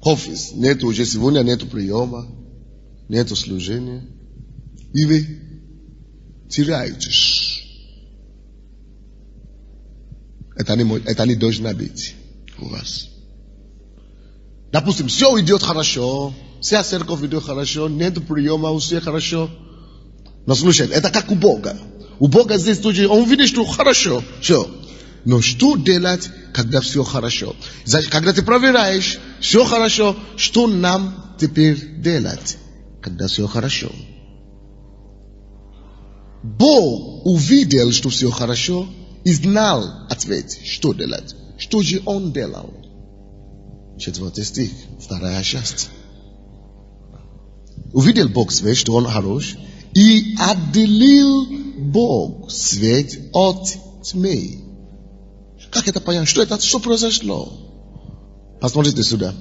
Офис, нету уже сегодня, нету приема, нету служения. И вы теряетесь. Это не должно быть у вас. Допустим, все идет хорошо, вся церковь идет хорошо, нету приема, все хорошо. Но слушайте, это как у Бога. У Бога здесь тоже, он видит, что хорошо, все. Но что делать, когда все хорошо? Значит, когда ты проверяешь, все хорошо, что нам теперь делать, когда все хорошо? Бог увидел, что все хорошо, и знал ответ, что делать. Что же он делал? 4 стих, 2 часть. Увидел Бог свет, что он хорош, и отделил Бог свет от тьмы. Как это понять? Что произошло? Посмотрите сюда.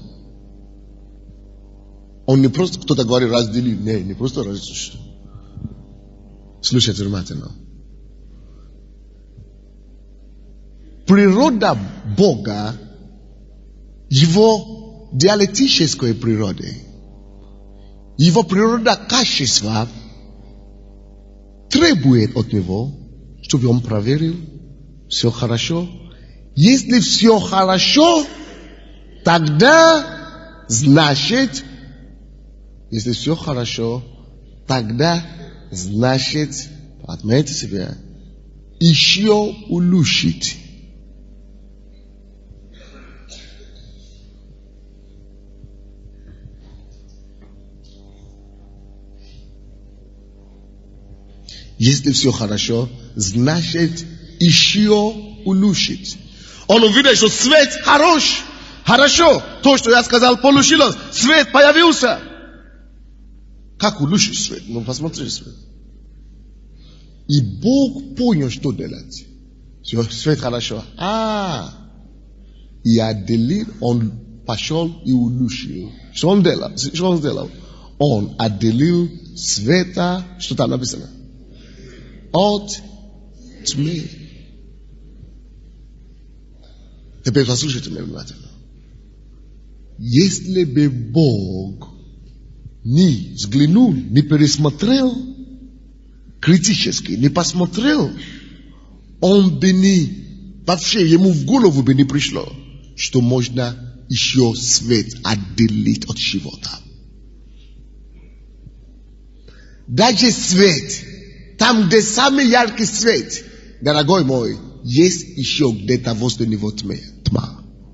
Он не просто, кто-то говорит, разделил. Не просто разделил. Слушайте внимательно. Природа Бога, его диалектической природы, его природа качества требует от него, чтобы он проверил, все хорошо. Если все хорошо, тогда значит, если все хорошо, тогда значит, отметьте себя, еще улучшить. Если все хорошо, значит, еще улучшить. Он увидел, что свет хорош. Хорошо. То, что я сказал, получилось. Свет появился. Как улучшить свет? Ну, посмотри свет. И Бог понял, что делать. Все, свет хорошо. И отделил, он пошел и улучшил. Что он сделал? Он отделил света, что там написано? От тьмы. Теперь послушайте меня внимательно. Если бы Бог не взглянул, не пересмотрел критически, не посмотрел, он бы не, вообще ему в голову бы не пришло, что можно еще свет отделить от чего-то. Даже свет, там, где самый яркий свет, дорогой мой, есть еще где-то возле него тьма.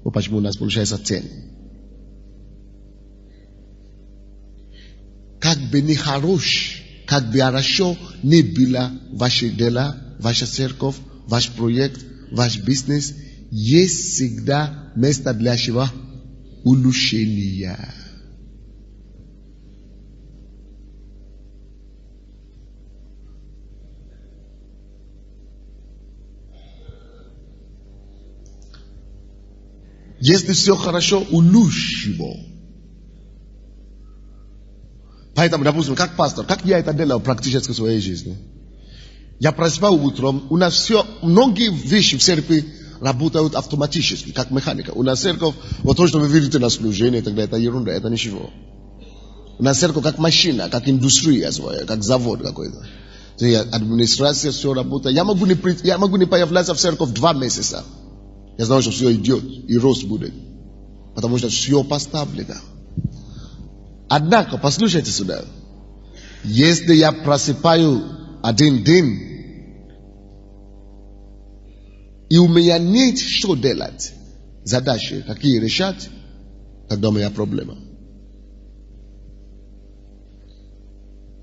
Вот почему у нас получается тень. Как бы не хорош, как бы хорошо не было ваше дело, ваша церковь, ваш проект, ваш бизнес, есть всегда место для чего? Улучшения. Если все хорошо, улучшь его. Поэтому, допустим, как пастор, как я это делал практически в своей жизни? Я просыпал утром, у нас все, многие вещи в церкви работают автоматически, как механика. У нас церковь, вот то, что вы видите на служении, тогда это ерунда, это ничего. У нас церковь как машина, как индустрия своя, как завод какой-то. Администрация, все работает. Я могу не появляться в церковь 2 месяца. Я знаю, что все идет и рост будет. Потому что все поставлено. Однако, послушайте сюда. Если я просыпаю один день, и у меня нет что делать, задачи, какие решать, тогда у меня проблема.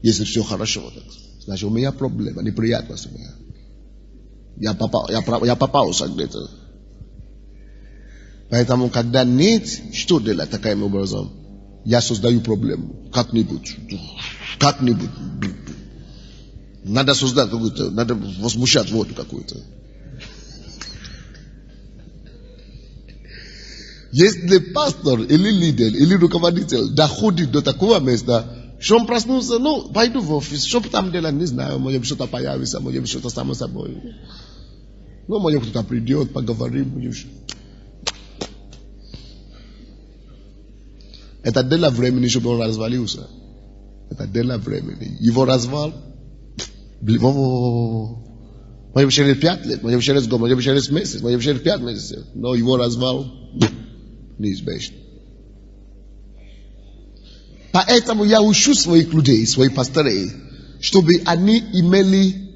Если все хорошо, значит у меня проблема, неприятность у меня. Я попался где-то. Поэтому, когда нет что делать таким образом, я создаю проблему. Как-нибудь. Надо создать какую-то, надо возмущать воду какую-то. Если пастор или лидер, или руководитель доходит до такого места, что он проснулся, ну, пойду в офис, что там делать, не знаю, может что-то появится, может что-то само собой. Ну, может кто-то придет, поговорим, может. Это дело времени, чтобы он развалился. Это дело времени. Его развал, может через 5 лет, может через год, может через месяц, может через 5 месяцев. Но его развал неизбежен. Поэтому я учу своих людей, своих пасторей, чтобы они имели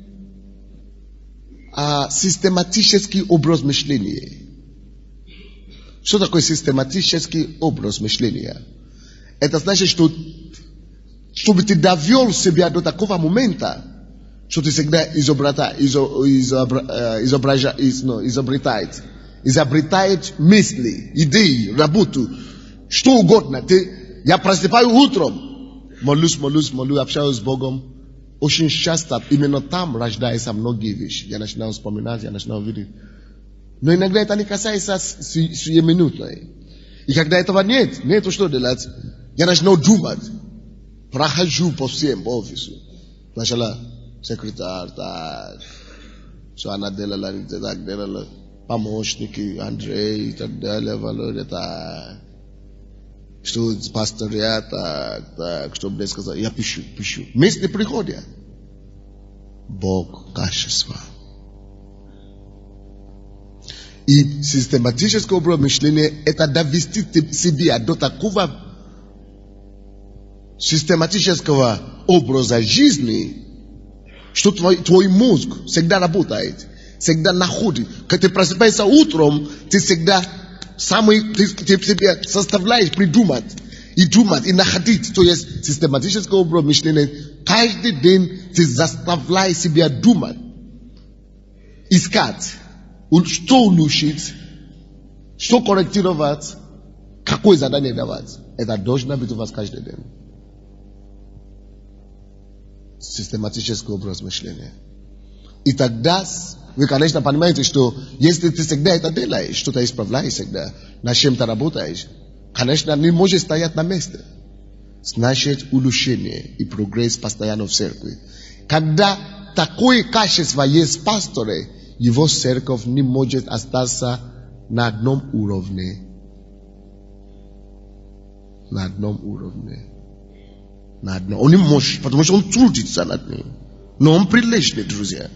систематический образ мышления. Что такое систематический образ мышления? Это значит, что чтобы ты довел себя до такого момента, что ты всегда изобретает мысли, идеи, работу, что угодно. Я просыпаю утром, молюсь, общаюсь с Богом. Очень часто именно там рождаются многие вещи. Я начинаю вспоминать, я начинаю видеть. Но иногда это не касается сиюминутной. И когда этого нет что делать, я начинаю думать. Прохожу по всем, по офису. Сначала секретарь, так. Что она делала, так делала. Помощники, Андрей и так далее, Володя, так. Что пастор я, так. Что мне сказал, я пишу. Мысли приходят. Бог, качество. И систематическое образ мышления – это довести себя до такого систематического образа жизни, что твой мозг всегда работает, всегда находит. Когда ты просыпаешься утром, ты всегда ты себе составляешь придумать, и находить. То есть систематическое образ мышления. Каждый день ты заставляешь себя думать, искать. Что улучшить, что корректировать, какое задание давать. Это должно быть у вас каждый день. Систематический образ мышления. И тогда вы, конечно, понимаете, что если ты всегда это делаешь, что-то исправляешь всегда, над чем-то работаешь, конечно, не можешь стоять на месте. Значит, улучшение и прогресс постоянно в церкви. Когда такое качество есть в пасторе, его церковь не может остаться на одном уровне. Он не может, потому что он трудится над ним. Но он приличный, друзья.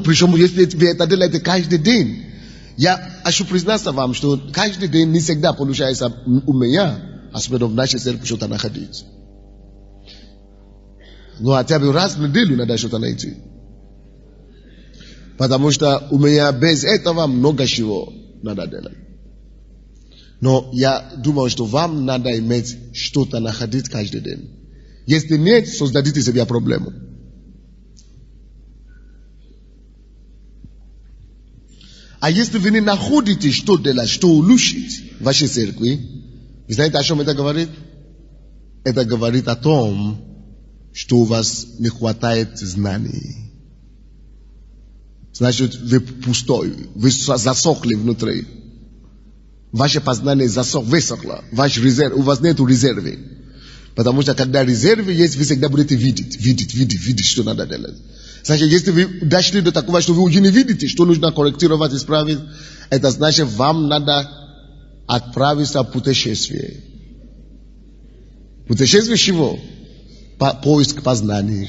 Причем, если вы это делаете каждый день, я хочу признаться вам, что каждый день не всегда получается у меня, особенно в нашей церкви, что-то находить. Но хотя бы раз в неделю надо что-то найти. Потому что у меня без этого много чего надо делать. Но я думаю, что вам надо иметь что-то находить каждый день. Если нет, создадите себе проблему. А если вы не находите, что делать, что улучшить в вашей церкви, вы знаете, о чем это говорит? Это говорит о том, что у вас не хватает знаний. Значит, вы пустой, вы засохли внутри. Ваше познание высохло. Ваш резерв, у вас нету резервы. Потому что когда резервы есть, вы всегда будете видеть, что надо делать. Значит, если вы дошли до такого, что вы уже не видите, что нужно корректировать, исправить, это значит, вам надо отправиться в путешествие. Путешествие чего? Поиск познаний.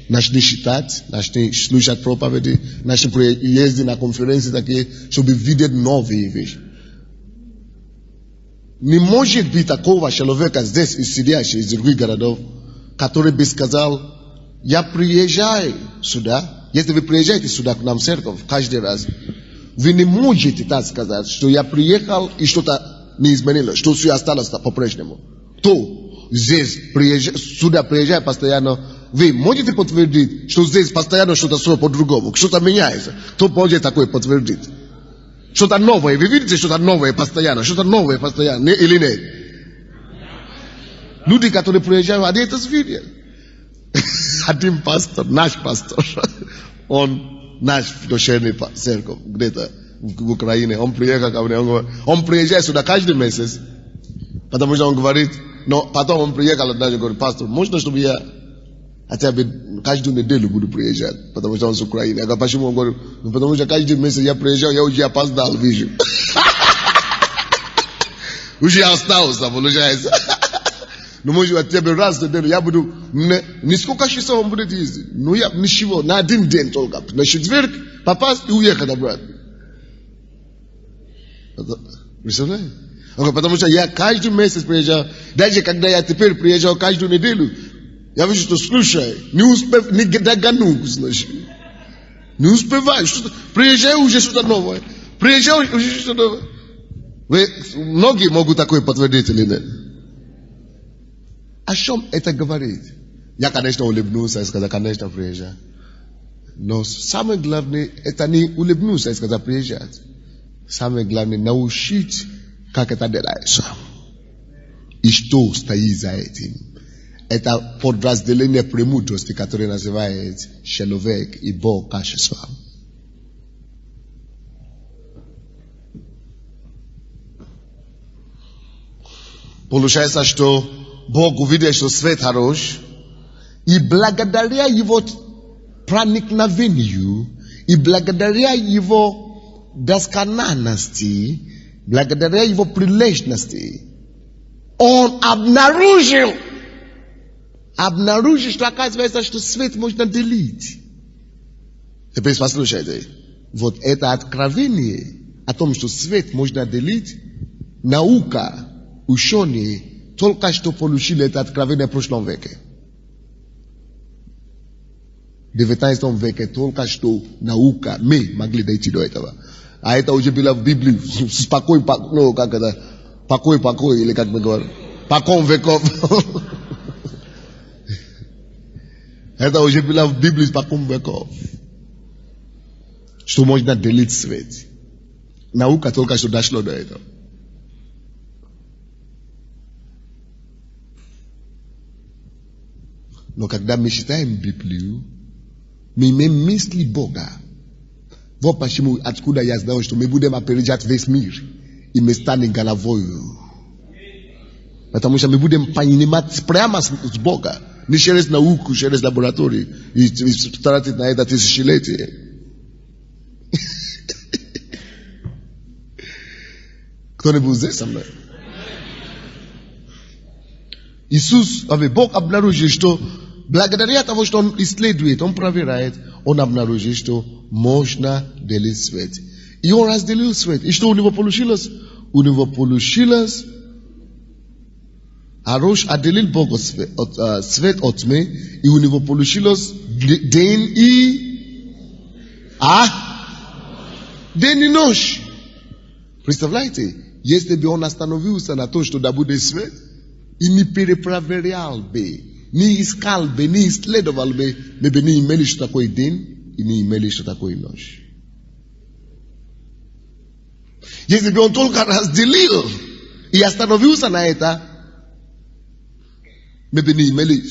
Начни читать, начни слушать проповеди, начни ездить на конференции такие, чтобы видеть новые вещи. Не может быть такого человека здесь, из сидящих, из других городов, который бы сказал, я приезжаю сюда. Если вы приезжаете сюда к нам в церковь каждый раз, вы не можете так сказать, что я приехал и что-то не изменилось, что все осталось по-прежнему. То здесь сюда приезжает постоянно, вы можете подтвердить, что здесь постоянно что-то строит по-другому, что-то меняется. Кто может такое подтвердить? Что-то новое, вы видите что-то новое постоянно, или нет? Люди, которые приезжают, они это видят. Один пастор, наш пастор, он наш дочерний церковь, где-то в Украине, он приехал ко мне, он приезжает сюда каждый месяц, потому что он говорит, но потом он приехал однажды и говорит, пастор, можно, чтобы я хотя бы каждую неделю буду приезжать, потому что он с Украины. Я говорю, почему? Он говорит, ну, потому что каждый месяц я приезжал, я уже опоздал, вижу. Уже остался, получается. Ну, может, от тебя раз в неделю я буду, не сколько часов он будет ездить. Ну, я ничего, на один день только. На четверг попасть и уехать обратно. Представляете? Потому что я каждый месяц приезжал, даже когда я теперь приезжал каждую неделю, я вижу, что слушай, не догону, значит. Не успеваю, приезжаю уже что-то новое. Многие могут такое подтвердить или нет? О чем это говорит? Я, конечно, улыбнулся и сказал, конечно, приезжай. Но самое главное, это не улыбнулся и сказал, приезжать. Самое главное, научить, как это делается. И что стоит за этим. Это подразделение премудрости, которое называется человек и Бог качества. Получается, что Бог увидел, что свет хорош, и благодаря его проникновению, и благодаря его доскональности, благодаря его прилежности, он обнаружил, что оказывается, что свет можно делить. Теперь послушайте. Вот это откровение о том, что свет можно делить, наука, ученые только что получили это откровение в прошлом веке. В 19 веке только что наука, мы могли дойти до этого. А это уже было в Библии. Покой, или как мы говорим. Покон веков. Это уже было в Библии покон веков. Что можно делить свет. Наука только что дошло до этого. Но когда мы читаем Библию, мы имеем мысли Бога. Вот почему, откуда я знаю, что мы будем опережать весь мир. И мы станем головою. Потому что мы будем понимать прямо с Бога. Не через науку, через лабораторию. И тратить на это тысячелетие. Кто-нибудь здесь со мной? Иисус, Бог обнаружил, что благодаря тому, что Он исследует, Он проверяет, Он обнаружил, что можно делить свет. И Он разделил свет. И что у него получилось? У него получилось, отделил Бог свет от тьмы, и у него получилось день и ночь. Представляете? Если бы Он остановился на то, что да будет свет, и не перепроверял бы, не искал бы, не исследовал бы, мы бы не имели, что такое день, и не имели, что такое ночь. Если бы Он только разделил и остановился на это, мы бы не имели,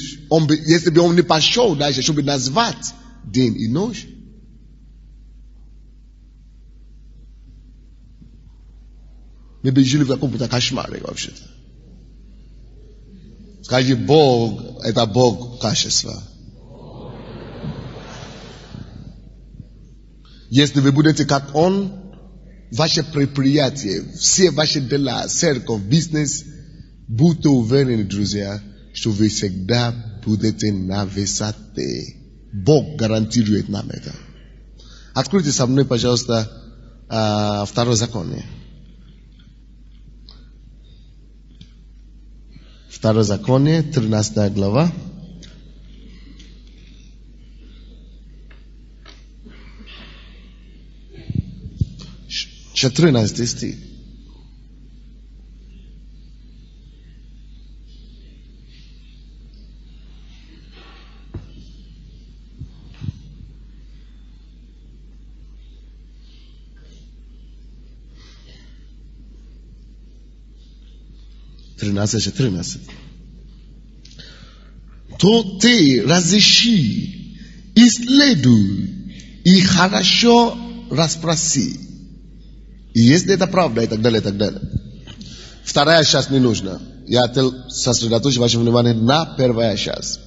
если бы Он не пошел дальше, чтобы назвать день и ночь. Maybe usually we put a kashmar вообще-то. Скажи, Бог, это Бог качества. Если вы будете как Он, ваши предприятия, все ваши дела, церковь, бизнес, будьте уверены, друзья, что вы всегда будете на высоте. Бог гарантирует нам это. Откройте со мной, пожалуйста, Второзаконие. Второзаконие, 13 глава. Четырнадцатый стих. Тринадцать. То ты разыщи, исследуй и хорошо расспроси. И если это правда, и так далее, и так далее. Вторая часть не нужна. Я хотел сосредоточить ваше внимание на первая часть.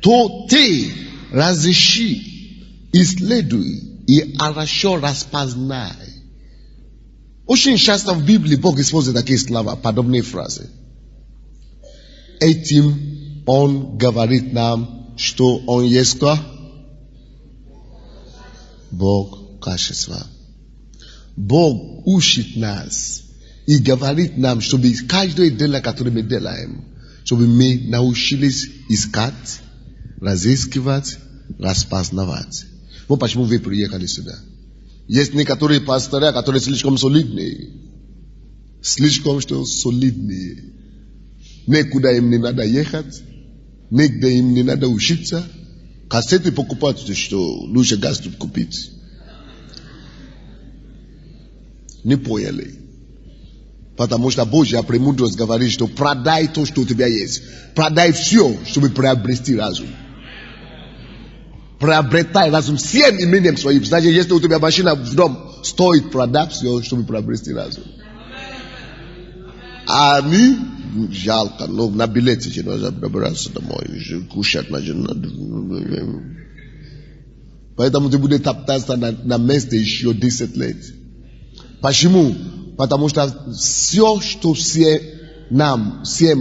То ты разыщи, исследуй и хорошо распознай. Очень часто в Библии Бог использует такие слова, подобные фразы. Этим Он говорит нам, что Он есть кто? Бог качества. Бог учит нас и говорит нам, чтобы каждое дело, которое мы делаем, чтобы мы научились искать, разыскивать, распознавать. Вот почему вы приехали сюда. Есть некоторые пастыря, которые слишком солидные. Слишком что солидные. Никуда им не надо ехать. Нигде им не надо учиться. Кассеты покупать, что лучше газ тут купить. Не поняли. Потому что Божья премудрость говорит, что продай то, что у тебя есть. Продай все, чтобы приобрести разум. Приобретай разум всем именем своим. Значит, если у тебя машина в дом, стоит продать все, чтобы приобрести разум. А они, жалко, но на билете же нужно добраться домой, кушать надо. Поэтому ты будешь топтаться на месте еще 10 лет. Почему? Потому что все, что всем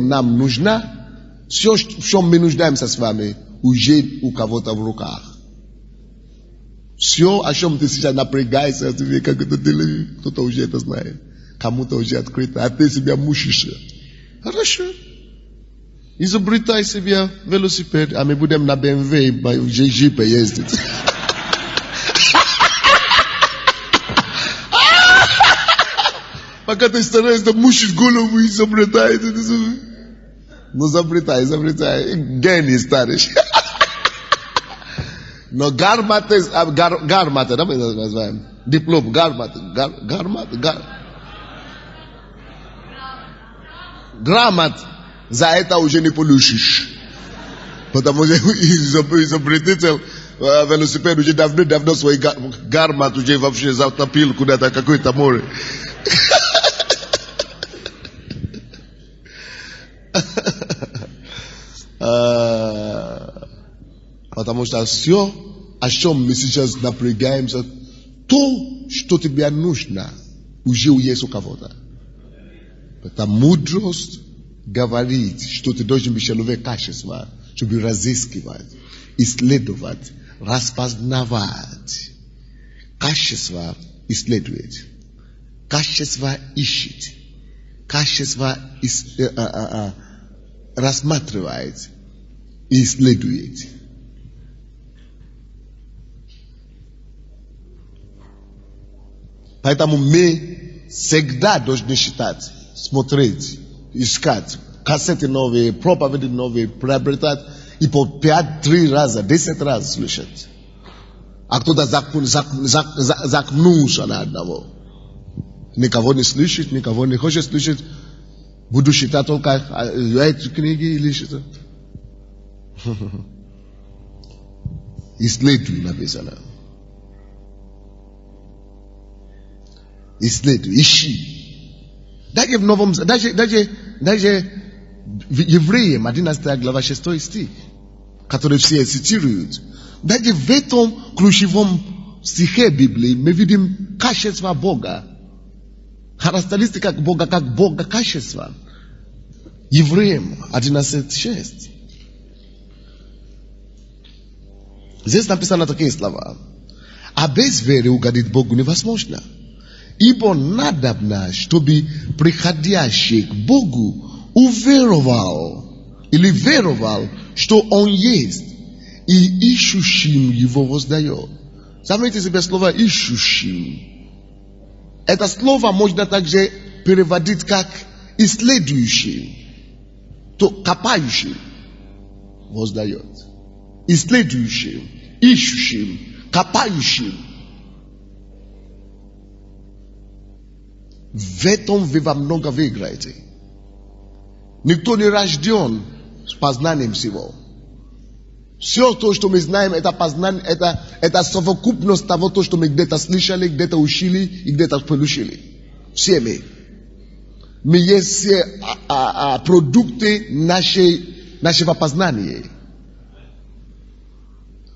нам нужно, все, в чем мы нуждаемся с вами, уже у кого-то в руках. Все, о чем ты сейчас напрягаешься, тебе как это делаешь, кто-то уже это знает. Кому-то уже открыто, а ты себя мучишься. Хорошо. Изобретай себе велосипед, а мы будем на BMW, уже джипе ездить. Пока ты стараешься мучить голову, изобретай. Ну, изобретай. Гений старый. Но грамота, да, мы называем. Диплом, грамот за это уже не получишь. Потому что изобретатель велосипед уже давно свой гармат уже вообще затопил куда-то какое-то море. Потому что все, о чем мы сейчас напрягаемся, то, что тебе нужно, уже есть у кого-то. Это мудрость говорит, что ты должен быть человек качества, чтобы разыскивать, исследовать, распознавать. Качество исследует. Качество ищет. Качество рассматривает и исследует. Поэтому мы всегда должны считать, смотреть, искать кассеты новые, проповеди новые, приобретать и по 5-3 раза, 10 раз слушать. А кто-то закнулся на одного. Никого не слышит, никого не хочет слышать. Буду считать только эти книги или что-то. Исследуй написано. Исследуй, ищи. Даже в Новом, даже евреям 11 глава 6 стих, который все цитируют, даже в этом ключевом стихе Библии мы видим качество Бога, характеристика Бога как Бога качества. Евреям 11:6. Здесь написано такие слова. А без веры угодить Богу невозможно. Ибо надобно, чтобы приходящий к Богу уверовал или веровал, что Он есть, и ищущим Его воздает. Заметьте себе слово «ищущим». Это слово можно также переводить как «исследующим», то копающим воздает. Исследующим, ищущим, копающим. В этом вы во много выиграете. Никто не рожден с познанием всего. Все то, что мы знаем, это познание, это совокупность того, то, что мы где-то слышали, где-то учили и где-то получили. Все мы. Мы есть все продукты нашего познания.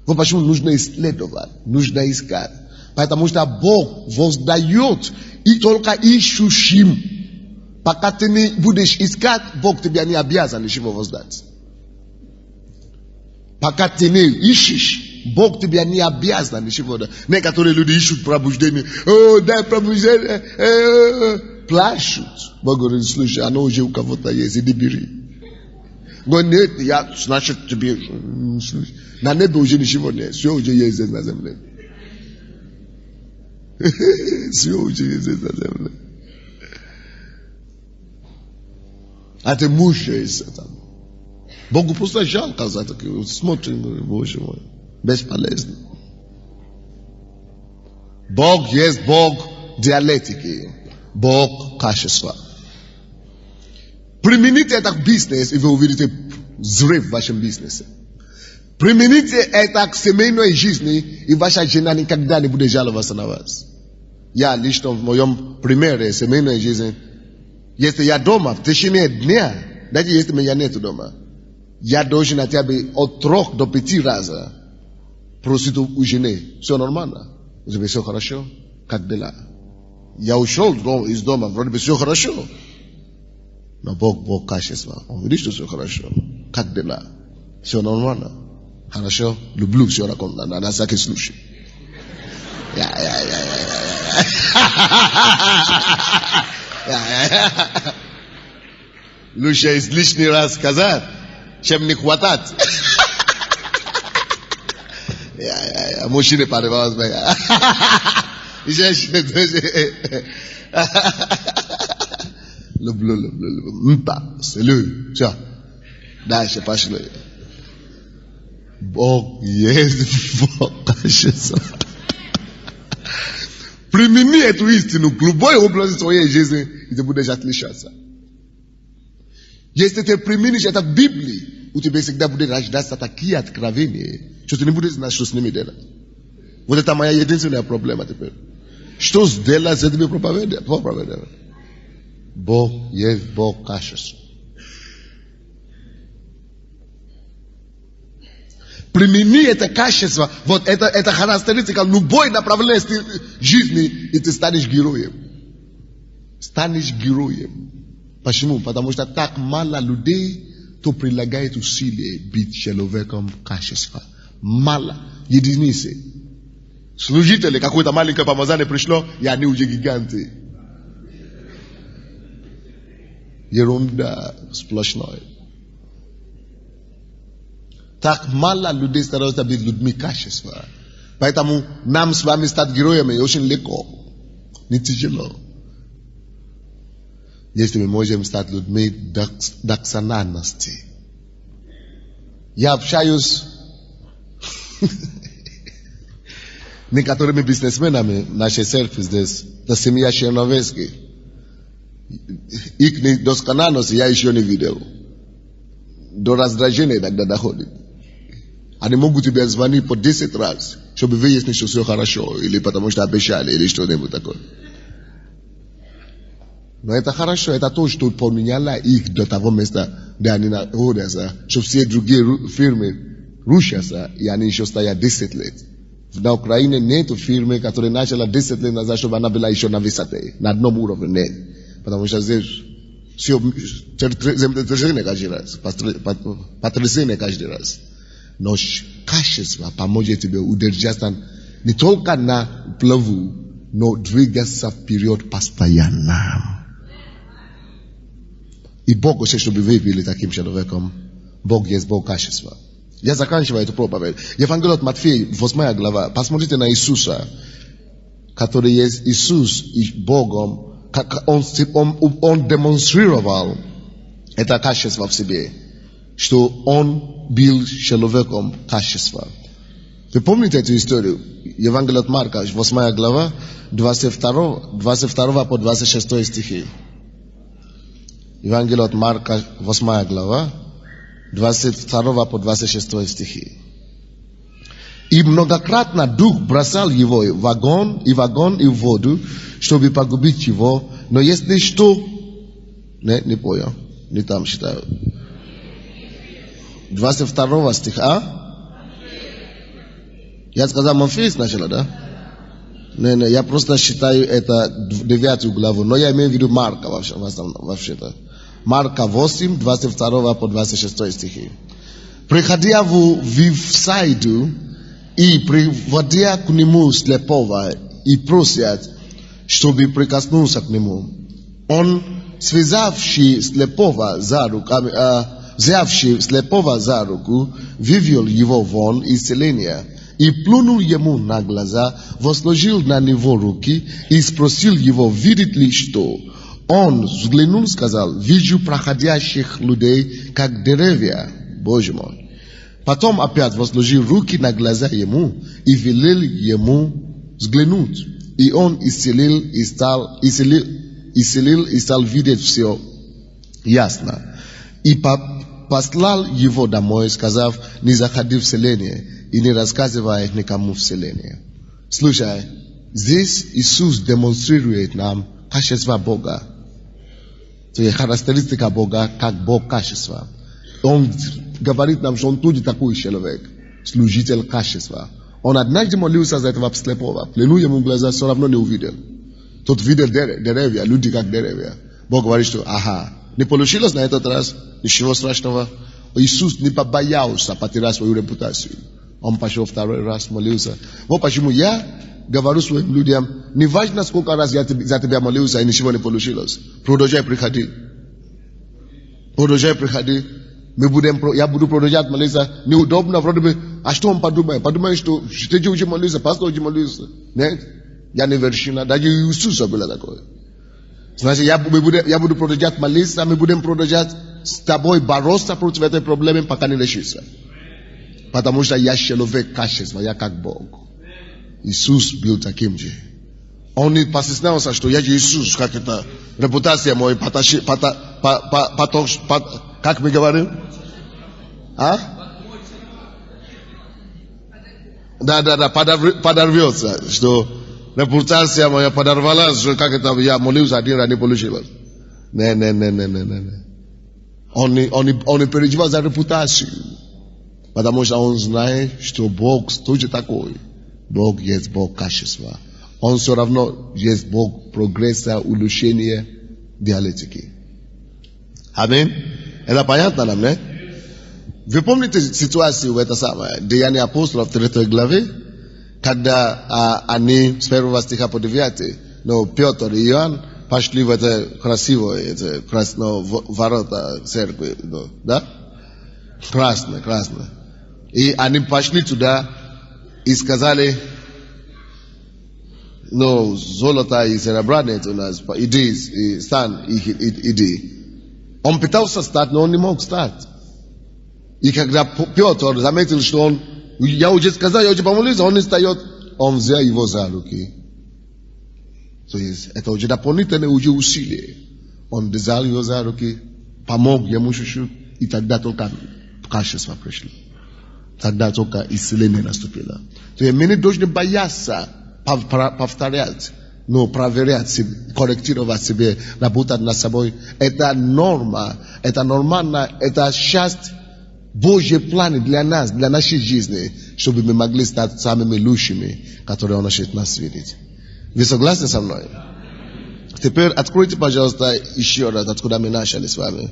Вот почему нужно исследовать, нужно искать. Потому что Бог воздает и только ищущим. Пока ты не будешь искать, Бог тебя не обязан ничего воздать. Пока ты не ищешь, Бог тебя не обязан ничего воздать. Некоторые люди ищут пробуждение. О, дай пробуждение. Плачут. Бог говорит, слушай, оно уже у кого-то есть, иди бери. Говорит, нет, я, значит, тебе... Слушай, на небе уже ничего нет. Все уже есть здесь на земле. Все уже есть здесь на земле. А ты мучаешься там. Богу просто жалко за такие. Смотрим, Боже мой, бесполезно. Бог есть Бог диалектики. Бог качества. Примените это к бизнесу, и вы увидите взрыв в вашем бизнесе. Примените это к семейной жизни, и ваша жена никогда не будет жаловаться на вас. Я лично в моем примере семейной жизни, если я дома в течение дня, даже если меня нет дома, я должен хотя бы от 3 до 5 раз просить у жены. Все нормально? У тебя все хорошо? Как дела? Я ушел из дома, вроде бы все хорошо. Но Бог качество. Он видит, что все хорошо. Как дела? Все нормально? Хорошо? Люблю все раком. На всякий случай. Лучше излишний раз сказать, чем не хватать. Мужчины порываются. Женщины тоже. Люблю. Мпа, целую. Все. Дальше пошли. Бог есть Бог качества. Примени эту истину к любой области своей жизни, и ты будешь отличаться. Если ты применишь это в Библии, у тебя всегда будет рождаться такие откровения, что ты не будешь знать, что с ними делать. Вот это моя единственная проблема теперь. Что сделать с этими проповедями? Бог есть Бог качества. Примени это качество, вот это характеристика любой направленности жизни, и ты станешь героем. Станешь героем. Почему? Потому что так мало людей, кто прилагает усилия быть человеком качества. Мало. Единицы. Служители, какое-то маленькое помазание пришло, и они уже гиганты. Ерунда сплошная. Так мало людей стараются быть людьми качества. Поэтому нам с вами стать героями очень легко. Не тяжело. Если мы можем стать людьми доксональности. Я общаюсь с некоторыми бизнесменами нашей церкви здесь. Это семья Черновецких. Их доскональности я еще не видел. До раздражения иногда доходит. Они могут тебе звонить по 10 раз, чтобы выяснить, что все хорошо, или потому что обещали, или что-нибудь такое. Но это хорошо, это то, что поменяло их до того места, где они находятся, что все другие фирмы рушатся, и они еще стоят 10 лет. На Украине нет фирмы, которая начала 10 лет назад, чтобы она была еще на высоте, на одном уровне, нет. Потому что здесь все землетрясение каждый раз, потрясение каждый раз. Но качество поможет тебе удержаться не только на плаву, но двигаться вперед постоянно. И Бог хочет, чтобы вы были таким человеком. Бог есть Бог качества. Я заканчиваю эту проповедь. Евангелие от Матфея, 8 глава. Посмотрите на Иисуса, который есть Иисус и Богом. Как он демонстрировал это качество в себе. Что он был человеком качества. Вы помните эту историю? Евангелие от Марка, 8 глава, 22 по 26 стихи. Евангелие от Марка, 8 глава, 22 по 26 стихи. И многократно дух бросал его в огонь и в воду, чтобы погубить его. Но если что... Не понял. Не там считаю. 22 стиха. Я сказал Матфея сначала, да? Не, я просто считаю это 9 главу. Но я имею в виду Марка вообще-то. Марка 8, 22 по 26 стихи. Приходя в Вифсайду и приводя к нему слепого и просят, чтобы прикоснулся к нему, он, взявший слепого за руку, вывел его вон из селения и плюнул ему на глаза, возложил на него руки и спросил его, видит ли что. Он взглянул, сказал, вижу проходящих людей, как деревья. Боже мой. Потом опять возложил руки на глаза ему и велел ему взглянуть. И он исцелил и стал видеть все ясно. И послал его домой, сказав, не заходи в селение и не рассказывай никому в селении. Слушай, здесь Иисус демонстрирует нам качество Бога. То есть характеристика Бога, как Бог качества. Он говорит нам, что он тоже такой человек, служитель качества. Он однажды молился за этого слепого, плюнул ему глаза, все равно не увидел. Тот видел деревья, люди как деревья. Бог говорит, что не получилось на этот раз, ничего страшного. Иисус не побоялся потерять свою репутацию. Он пошел второй раз, молился. Вот почему я говорю своим людям, не важно, сколько раз я за тебя молился и ничего не получилось. Продолжай приходить. Продолжай приходить. Я буду продолжать молиться. Неудобно, вроде бы, а что он подумает? Подумает, что ты уже молился, пастор уже молился. Нет? Я не вершина. Даже Иисуса было такое. Значит, я буду продолжать молиться, мы будем продолжать с тобой бороться против этой проблемы, пока не решится. Потому что я человек качества, я как Бог. Иисус был таким же. Он не постеснялся, что я же Иисус, как это, репутация моя, как мы говорим? Да, подорвется, что репутация моя подорвалась, что как это, я молился один раз, не получилось. Не. Он не переживал за репутацию. Потому что он знает, что Бог тоже такой. Бог есть Бог качества. Он все равно есть Бог прогресса, улучшения, диалектики. Аминь. Это понятно нам, не? Вы помните ситуацию в это самое? Деяния апостолов 3 главе? Когда они с 1 стиха по 9, но Петр и Иоанн пошли в это красивое, ворота церкви, да? Красное. И они пошли туда и сказали, золото и серебра нет у нас, иди, стань, иди. Он пытался встать, но он не мог встать. И когда Петр заметил, что я уже сказал, я уже помолился, он не встает, он взял его за руки. То есть, это уже дополнительное усилие. Он взял его за руки, помог ему чуть-чуть, и тогда только качество пришло. Тогда только исцеление наступило. То есть мы не должны бояться повторять Но проверять, корректировать себе, работать над собой, это норма, это нормально, это часть Божьей планы для нас, для нашей жизни, чтобы мы могли стать самыми лучшими, которые Он хочет нас видеть. Вы согласны со мной? Теперь откройте, пожалуйста, еще раз, откуда мы начали с вами.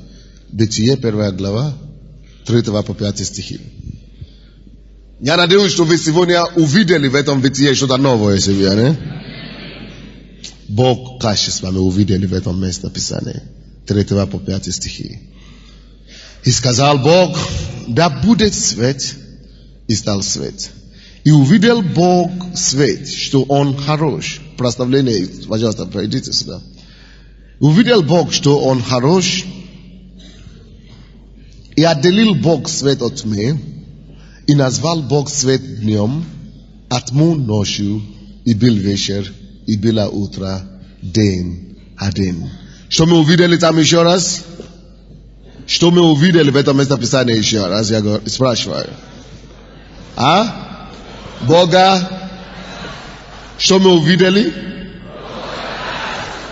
Бытие, 1 глава, 3 по 5 стихи. Я надеюсь, что вы сегодня увидели в этом бытие что-то новое себе, не? Бог качество мы увидели в этом месте Писания. 3 по 5 стихи. И сказал Бог, да будет свет, и стал свет. И увидел Бог свет, что он хорош. Проставление, пожалуйста, пройдите сюда. Увидел Бог, что он хорош, и отделил Бог свет от тьмы, и назвал Бог свет днем, а тьму ночью, и был вечер, и было утро, день один. Что мы увидели там еще раз? Что мы увидели в этом месте Писания еще раз? Я спрашиваю. А? Бога? Что мы увидели?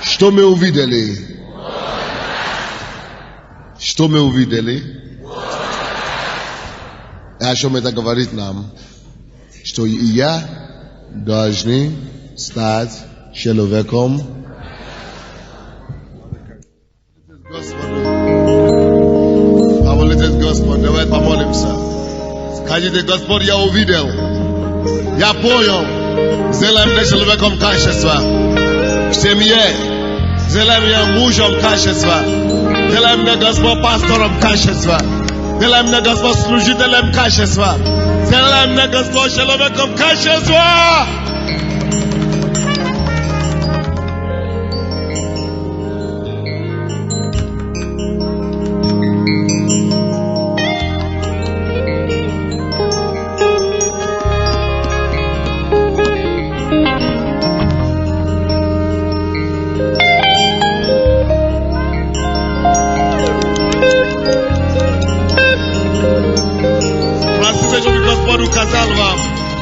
Что мы увидели? Что мы увидели? А что это говорит нам? Что и я должны стать человеком. Помолитесь Господь, давай помолимся. Скажите, Господь, я увидел, я понял, сделай меня человеком качества. В семье, сделай меня мужем качества. Сделай меня, Господь, пастором качества. Сделай меня, Господь, служителем качества. Сделай меня, Господь, человеком качества.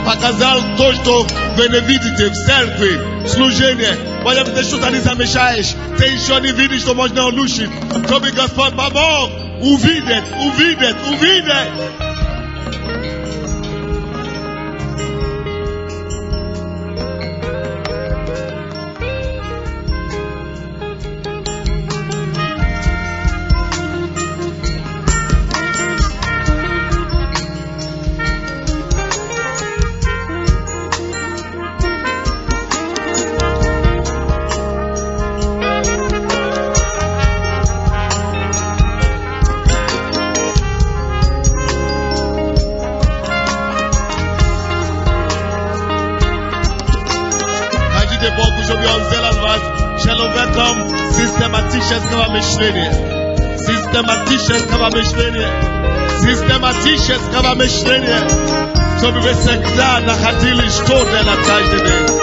Показал то, что вы не видите в церкви, служение. Может быть, что-то не замечаешь. Ты еще не видишь, что можно улучшить. Чтобы Господь помог увидеть. Систематического мышления, чтобы вы всегда находили, что делать каждый день.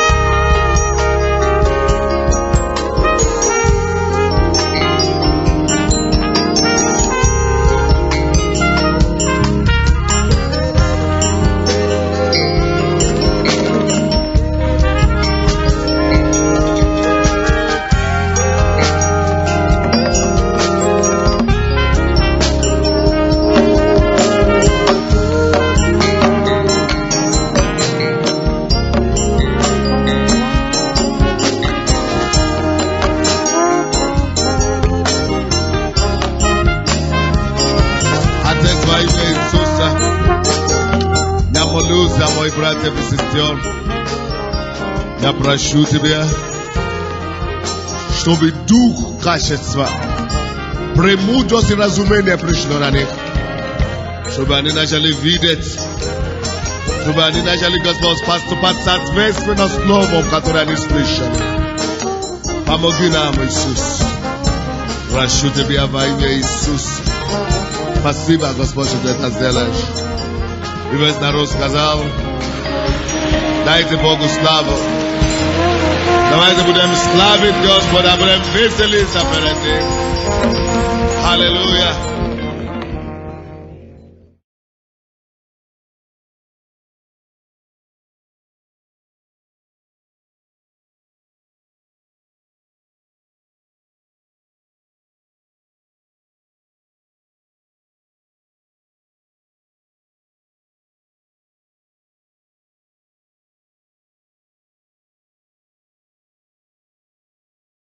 Братьев и сестер, я прошу Тебя, чтобы дух качества, премудрость и разумение пришло на них, чтобы они начали видеть, чтобы они начали, Господь, поступать соответственно словам, которые они слышали. Помоги нам, Иисус. Прошу Тебя во имя Иисуса. Спасибо, Господь, что Ты это сделаешь. И весь народ сказал: дайте Богу славу. Давайте будем славить Господа, будем веселиться перед Ним. Аллилуйя.